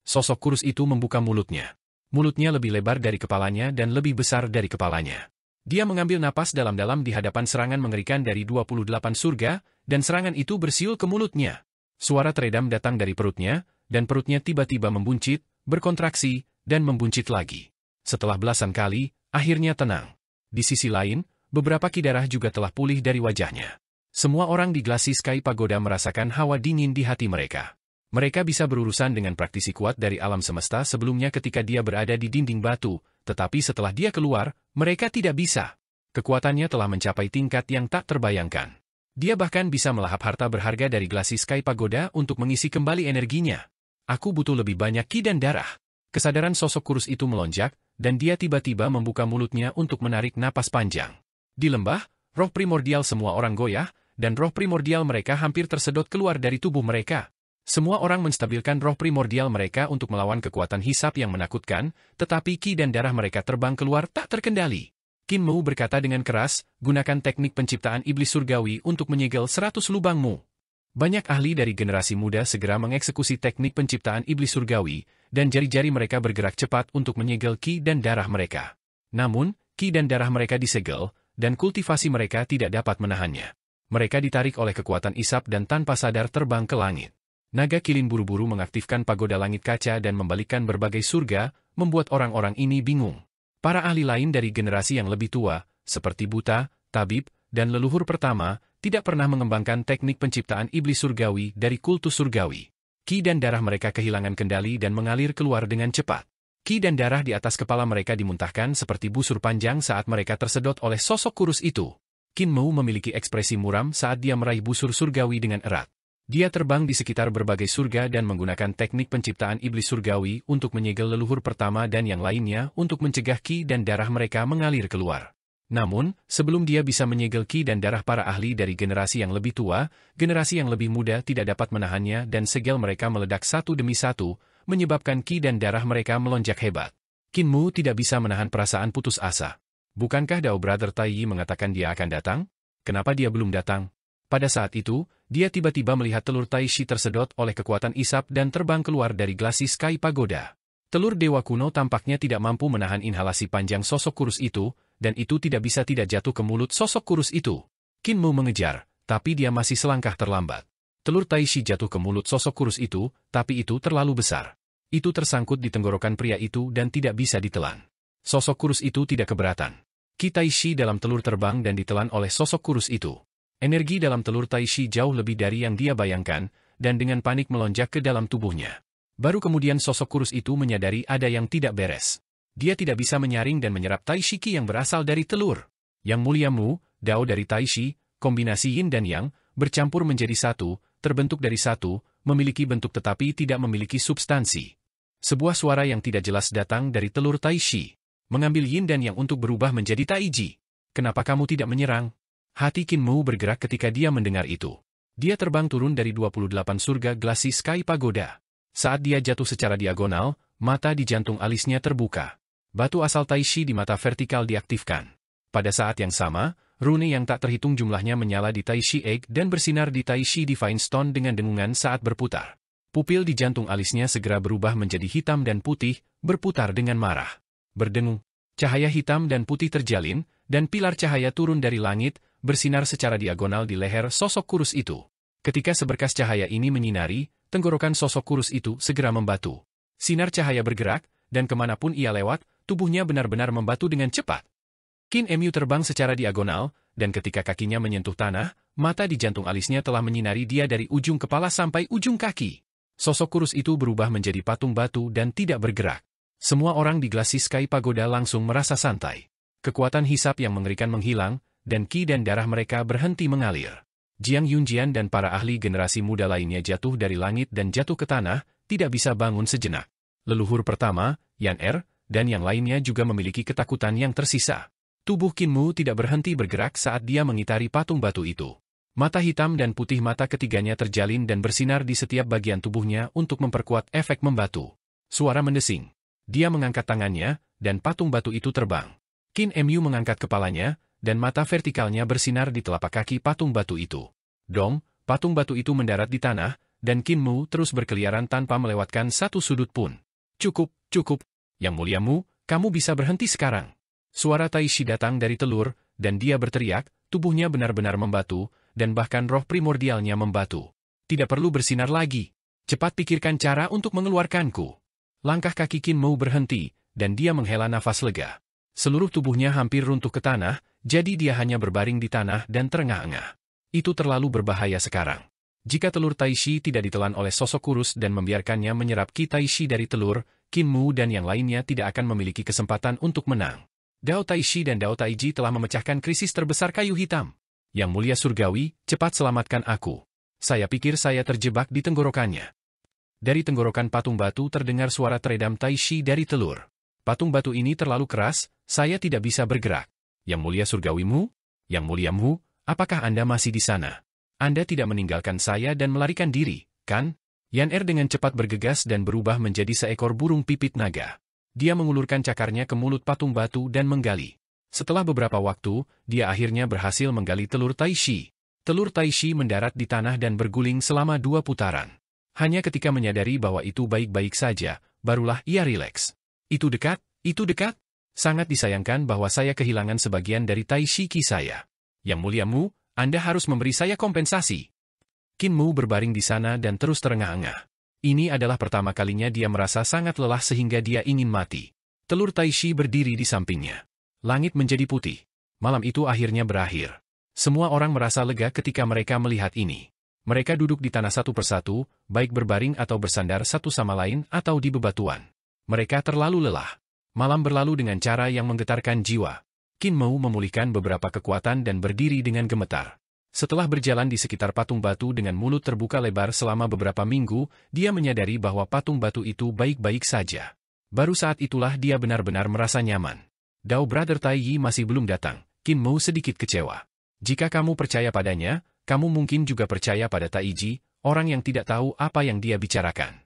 Sosok kurus itu membuka mulutnya. Mulutnya lebih lebar dari kepalanya dan lebih besar dari kepalanya. Dia mengambil napas dalam-dalam di hadapan serangan mengerikan dari 28 surga, dan serangan itu bersiul ke mulutnya. Suara teredam datang dari perutnya, dan perutnya tiba-tiba membuncit, berkontraksi, dan membuncit lagi. Setelah belasan kali, akhirnya tenang. Di sisi lain, beberapa ki darah juga telah pulih dari wajahnya. Semua orang di Glassy Sky Pagoda merasakan hawa dingin di hati mereka. Mereka bisa berurusan dengan praktisi kuat dari alam semesta sebelumnya ketika dia berada di dinding batu, tetapi setelah dia keluar, mereka tidak bisa. Kekuatannya telah mencapai tingkat yang tak terbayangkan. Dia bahkan bisa melahap harta berharga dari Glassy Sky Pagoda untuk mengisi kembali energinya. Aku butuh lebih banyak ki dan darah. Kesadaran sosok kurus itu melonjak, dan dia tiba-tiba membuka mulutnya untuk menarik napas panjang. Di lembah, roh primordial semua orang goyah, dan roh primordial mereka hampir tersedot keluar dari tubuh mereka. Semua orang menstabilkan roh primordial mereka untuk melawan kekuatan hisap yang menakutkan, tetapi ki dan darah mereka terbang keluar tak terkendali. Qin Mu berkata dengan keras, gunakan teknik penciptaan iblis surgawi untuk menyegel 100 lubangmu. Banyak ahli dari generasi muda segera mengeksekusi teknik penciptaan iblis surgawi, dan jari-jari mereka bergerak cepat untuk menyegel ki dan darah mereka. Namun, ki dan darah mereka disegel, dan kultivasi mereka tidak dapat menahannya. Mereka ditarik oleh kekuatan isap dan tanpa sadar terbang ke langit. Naga Kilin buru-buru mengaktifkan pagoda langit kaca dan membalikkan berbagai surga, membuat orang-orang ini bingung. Para ahli lain dari generasi yang lebih tua, seperti Buta, Tabib, dan leluhur pertama, tidak pernah mengembangkan teknik penciptaan iblis surgawi dari kultus surgawi. Ki dan darah mereka kehilangan kendali dan mengalir keluar dengan cepat. Ki dan darah di atas kepala mereka dimuntahkan seperti busur panjang saat mereka tersedot oleh sosok kurus itu. Qin Mu memiliki ekspresi muram saat dia meraih busur surgawi dengan erat. Dia terbang di sekitar berbagai surga dan menggunakan teknik penciptaan iblis surgawi untuk menyegel leluhur pertama dan yang lainnya untuk mencegah ki dan darah mereka mengalir keluar. Namun, sebelum dia bisa menyegel ki dan darah para ahli dari generasi yang lebih tua, generasi yang lebih muda tidak dapat menahannya dan segel mereka meledak satu demi satu, menyebabkan ki dan darah mereka melonjak hebat. Qin Mu tidak bisa menahan perasaan putus asa. Bukankah Dao Brother Tai Yi mengatakan dia akan datang? Kenapa dia belum datang? Pada saat itu, dia tiba-tiba melihat telur Tai Shi tersedot oleh kekuatan isap dan terbang keluar dari Glacis Sky Pagoda. Telur dewa kuno tampaknya tidak mampu menahan inhalasi panjang sosok kurus itu, dan itu tidak bisa tidak jatuh ke mulut sosok kurus itu. Qin Mu mengejar, tapi dia masih selangkah terlambat. Telur Tai Shi jatuh ke mulut sosok kurus itu, tapi itu terlalu besar. Itu tersangkut di tenggorokan pria itu dan tidak bisa ditelan. Sosok kurus itu tidak keberatan. Qi Tai Shi dalam telur terbang dan ditelan oleh sosok kurus itu. Energi dalam telur Tai Shi jauh lebih dari yang dia bayangkan, dan dengan panik melonjak ke dalam tubuhnya. Baru kemudian sosok kurus itu menyadari ada yang tidak beres. Dia tidak bisa menyaring dan menyerap Tai Shi Qi yang berasal dari telur. Yang Mulia Mu, Dao dari Tai Shi, kombinasi Yin dan Yang, bercampur menjadi satu, terbentuk dari satu, memiliki bentuk tetapi tidak memiliki substansi. Sebuah suara yang tidak jelas datang dari telur Tai Shi. Mengambil Yin dan Yang untuk berubah menjadi Taiji. Kenapa kamu tidak menyerang? Hati Qin Mu bergerak ketika dia mendengar itu. Dia terbang turun dari 28 surga Glacis Sky Pagoda. Saat dia jatuh secara diagonal, mata di jantung alisnya terbuka. Batu asal Tai Shi di mata vertikal diaktifkan. Pada saat yang sama, rune yang tak terhitung jumlahnya menyala di Tai Shi Egg dan bersinar di Tai Shi Divine Stone dengan dengungan saat berputar. Pupil di jantung alisnya segera berubah menjadi hitam dan putih, berputar dengan marah. Berdengung, cahaya hitam dan putih terjalin, dan pilar cahaya turun dari langit, bersinar secara diagonal di leher sosok kurus itu. Ketika seberkas cahaya ini menyinari, tenggorokan sosok kurus itu segera membatu. Sinar cahaya bergerak, dan kemanapun ia lewat, tubuhnya benar-benar membatu dengan cepat. Qin Mu terbang secara diagonal, dan ketika kakinya menyentuh tanah, mata di jantung alisnya telah menyinari dia dari ujung kepala sampai ujung kaki. Sosok kurus itu berubah menjadi patung batu dan tidak bergerak. Semua orang di Glacis Sky Pagoda langsung merasa santai. Kekuatan hisap yang mengerikan menghilang, dan ki dan darah mereka berhenti mengalir. Jiang Yunjian dan para ahli generasi muda lainnya jatuh dari langit dan jatuh ke tanah, tidak bisa bangun sejenak. Leluhur pertama, Yan Er, dan yang lainnya juga memiliki ketakutan yang tersisa. Tubuh Qin Mu tidak berhenti bergerak saat dia mengitari patung batu itu. Mata hitam dan putih mata ketiganya terjalin dan bersinar di setiap bagian tubuhnya untuk memperkuat efek membatu. Suara mendesing. Dia mengangkat tangannya, dan patung batu itu terbang. Qin Mu mengangkat kepalanya, dan mata vertikalnya bersinar di telapak kaki patung batu itu. Dong, patung batu itu mendarat di tanah, dan Qin Mu terus berkeliaran tanpa melewatkan satu sudut pun. Cukup, cukup. Yang Mulia Mu, kamu bisa berhenti sekarang. Suara Tai Shi datang dari telur, dan dia berteriak, tubuhnya benar-benar membatu, dan bahkan roh primordialnya membatu. Tidak perlu bersinar lagi. Cepat pikirkan cara untuk mengeluarkanku. Langkah kaki Qin Mu berhenti, dan dia menghela nafas lega. Seluruh tubuhnya hampir runtuh ke tanah, jadi dia hanya berbaring di tanah dan terengah-engah. Itu terlalu berbahaya sekarang. Jika telur Tai Shi tidak ditelan oleh sosok kurus dan membiarkannya menyerap Qi Tai Shi dari telur, Qin Mu dan yang lainnya tidak akan memiliki kesempatan untuk menang. Dao Tai Shi dan Dao Taiji telah memecahkan krisis terbesar kayu hitam. Yang Mulia Surgawi, cepat selamatkan aku. Saya pikir saya terjebak di tenggorokannya. Dari tenggorokan patung batu terdengar suara teredam Tai Shi dari telur. Patung batu ini terlalu keras, saya tidak bisa bergerak. Yang Mulia Surgawimu? Yang Mulia Mu, apakah Anda masih di sana? Anda tidak meninggalkan saya dan melarikan diri, kan? Yan Er dengan cepat bergegas dan berubah menjadi seekor burung pipit naga. Dia mengulurkan cakarnya ke mulut patung batu dan menggali. Setelah beberapa waktu, dia akhirnya berhasil menggali telur Tai Shi. Telur Tai Shi mendarat di tanah dan berguling selama 2 putaran. Hanya ketika menyadari bahwa itu baik-baik saja, barulah ia rileks. Itu dekat, itu dekat. Sangat disayangkan bahwa saya kehilangan sebagian dari Tai Shi Qi saya. Yang Mulia Mu, Anda harus memberi saya kompensasi. Qin Mu berbaring di sana dan terus terengah-engah. Ini adalah pertama kalinya dia merasa sangat lelah sehingga dia ingin mati. Telur Tai Shi berdiri di sampingnya. Langit menjadi putih. Malam itu akhirnya berakhir. Semua orang merasa lega ketika mereka melihat ini. Mereka duduk di tanah satu persatu, baik berbaring atau bersandar satu sama lain atau di bebatuan. Mereka terlalu lelah. Malam berlalu dengan cara yang menggetarkan jiwa. Qin Mu memulihkan beberapa kekuatan dan berdiri dengan gemetar. Setelah berjalan di sekitar patung batu dengan mulut terbuka lebar selama beberapa minggu, dia menyadari bahwa patung batu itu baik-baik saja. Baru saat itulah dia benar-benar merasa nyaman. Dao Brother Tai Yi masih belum datang. Qin Mu sedikit kecewa. Jika kamu percaya padanya, kamu mungkin juga percaya pada Taiji, orang yang tidak tahu apa yang dia bicarakan.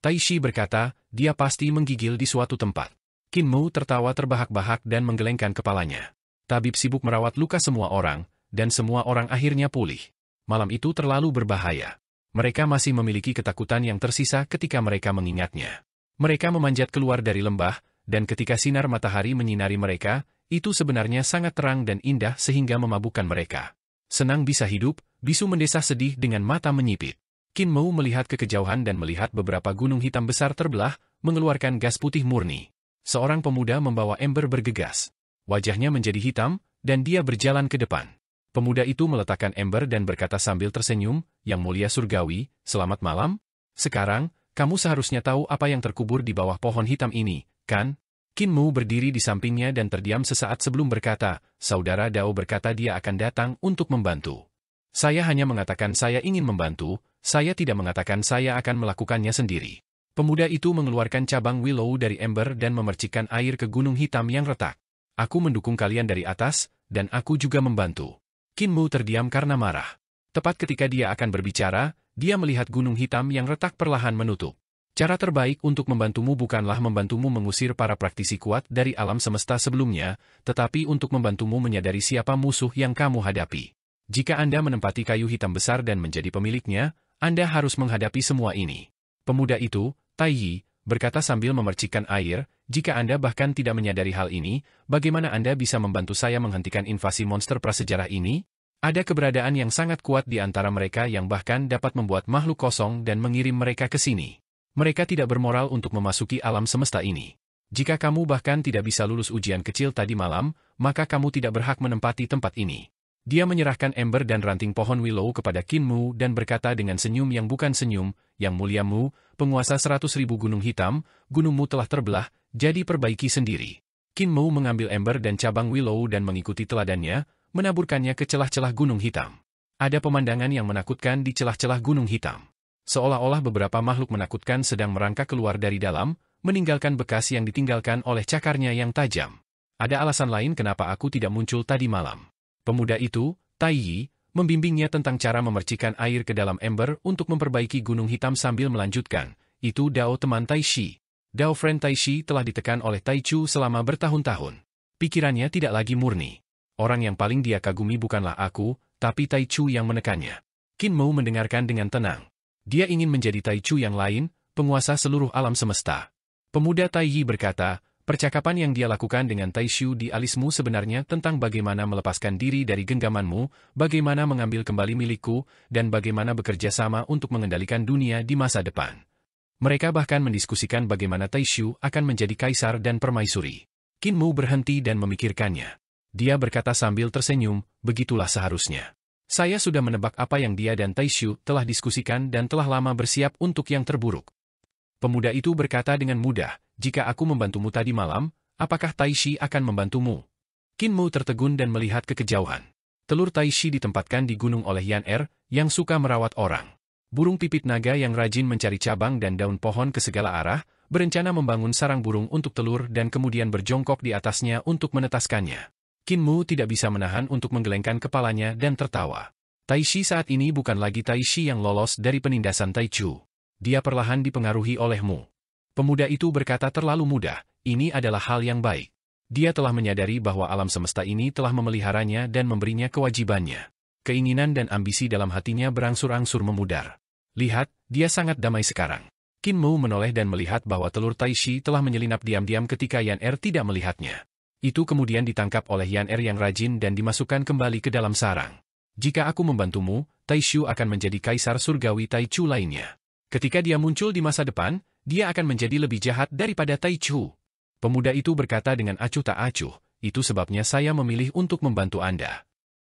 Tai Shi berkata, dia pasti menggigil di suatu tempat. Qin Mu tertawa terbahak-bahak dan menggelengkan kepalanya. Tabib sibuk merawat luka semua orang, dan semua orang akhirnya pulih. Malam itu terlalu berbahaya. Mereka masih memiliki ketakutan yang tersisa ketika mereka mengingatnya. Mereka memanjat keluar dari lembah, dan ketika sinar matahari menyinari mereka, itu sebenarnya sangat terang dan indah sehingga memabukkan mereka. Senang bisa hidup, bisu mendesah sedih dengan mata menyipit. Qin Mo melihat ke kejauhan dan melihat beberapa gunung hitam besar terbelah, mengeluarkan gas putih murni. Seorang pemuda membawa ember bergegas. Wajahnya menjadi hitam, dan dia berjalan ke depan. Pemuda itu meletakkan ember dan berkata sambil tersenyum, "Yang mulia surgawi, selamat malam. Sekarang, kamu seharusnya tahu apa yang terkubur di bawah pohon hitam ini, kan?" Qin Mo berdiri di sampingnya dan terdiam sesaat sebelum berkata, "Saudara Dao berkata dia akan datang untuk membantu. Saya hanya mengatakan saya ingin membantu, saya tidak mengatakan saya akan melakukannya sendiri." Pemuda itu mengeluarkan cabang willow dari ember dan memercikkan air ke gunung hitam yang retak. "Aku mendukung kalian dari atas, dan aku juga membantu." Qin Mo terdiam karena marah. Tepat ketika dia akan berbicara, dia melihat gunung hitam yang retak perlahan menutup. Cara terbaik untuk membantumu bukanlah membantumu mengusir para praktisi kuat dari alam semesta sebelumnya, tetapi untuk membantumu menyadari siapa musuh yang kamu hadapi. Jika Anda menempati kayu hitam besar dan menjadi pemiliknya, Anda harus menghadapi semua ini. Pemuda itu, Tai Yi, berkata sambil memercikkan air, "Jika Anda bahkan tidak menyadari hal ini, bagaimana Anda bisa membantu saya menghentikan invasi monster prasejarah ini? Ada keberadaan yang sangat kuat di antara mereka yang bahkan dapat membuat makhluk kosong dan mengirim mereka ke sini. Mereka tidak bermoral untuk memasuki alam semesta ini. Jika kamu bahkan tidak bisa lulus ujian kecil tadi malam, maka kamu tidak berhak menempati tempat ini." Dia menyerahkan ember dan ranting pohon willow kepada Qin Mo dan berkata dengan senyum yang bukan senyum, "Yang mulia Mu, penguasa 100.000 gunung hitam, gunungmu telah terbelah, jadi perbaiki sendiri." Qin Mo mengambil ember dan cabang willow dan mengikuti teladannya, menaburkannya ke celah-celah gunung hitam. Ada pemandangan yang menakutkan di celah-celah gunung hitam. Seolah-olah beberapa makhluk menakutkan sedang merangkak keluar dari dalam, meninggalkan bekas yang ditinggalkan oleh cakarnya yang tajam. "Ada alasan lain kenapa aku tidak muncul tadi malam." Pemuda itu, Tai Yi, membimbingnya tentang cara memercikan air ke dalam ember untuk memperbaiki gunung hitam sambil melanjutkan, "Itu Dao teman Tai Shi. Dao friend Tai Shi telah ditekan oleh Tai Chu selama bertahun-tahun. Pikirannya tidak lagi murni. Orang yang paling dia kagumi bukanlah aku, tapi Tai Chu yang menekannya." Qin Mo mendengarkan dengan tenang. Dia ingin menjadi Tai Chu yang lain, penguasa seluruh alam semesta. Pemuda Tai Yi berkata, "Percakapan yang dia lakukan dengan Tai Chu di alismu sebenarnya tentang bagaimana melepaskan diri dari genggamanmu, bagaimana mengambil kembali milikku, dan bagaimana bekerja sama untuk mengendalikan dunia di masa depan." Mereka bahkan mendiskusikan bagaimana Tai Chu akan menjadi kaisar dan permaisuri. Qin Mo berhenti dan memikirkannya. Dia berkata sambil tersenyum, "Begitulah seharusnya. Saya sudah menebak apa yang dia dan Tai Chu telah diskusikan dan telah lama bersiap untuk yang terburuk." Pemuda itu berkata dengan mudah, "Jika aku membantumu tadi malam, apakah Tai Shi akan membantumu?" Qin Mo tertegun dan melihat ke kejauhan. Telur Tai Shi ditempatkan di gunung oleh Yan Er, yang suka merawat orang. Burung pipit naga yang rajin mencari cabang dan daun pohon ke segala arah, berencana membangun sarang burung untuk telur dan kemudian berjongkok di atasnya untuk menetaskannya. Qin Mo tidak bisa menahan untuk menggelengkan kepalanya dan tertawa. Tai Shi saat ini bukan lagi Tai Shi yang lolos dari penindasan Tai Chu. Dia perlahan dipengaruhi olehmu. Pemuda itu berkata terlalu mudah, ini adalah hal yang baik. Dia telah menyadari bahwa alam semesta ini telah memeliharanya dan memberinya kewajibannya. Keinginan dan ambisi dalam hatinya berangsur-angsur memudar. Lihat, dia sangat damai sekarang. Qin Mo menoleh dan melihat bahwa telur Tai Shi telah menyelinap diam-diam ketika Yan Er tidak melihatnya. Itu kemudian ditangkap oleh Yan Er yang rajin dan dimasukkan kembali ke dalam sarang. "Jika aku membantumu, Tai Chu akan menjadi kaisar surgawi Tai Chu lainnya. Ketika dia muncul di masa depan, dia akan menjadi lebih jahat daripada Tai Chu." Pemuda itu berkata dengan acuh tak acuh, "Itu sebabnya saya memilih untuk membantu Anda."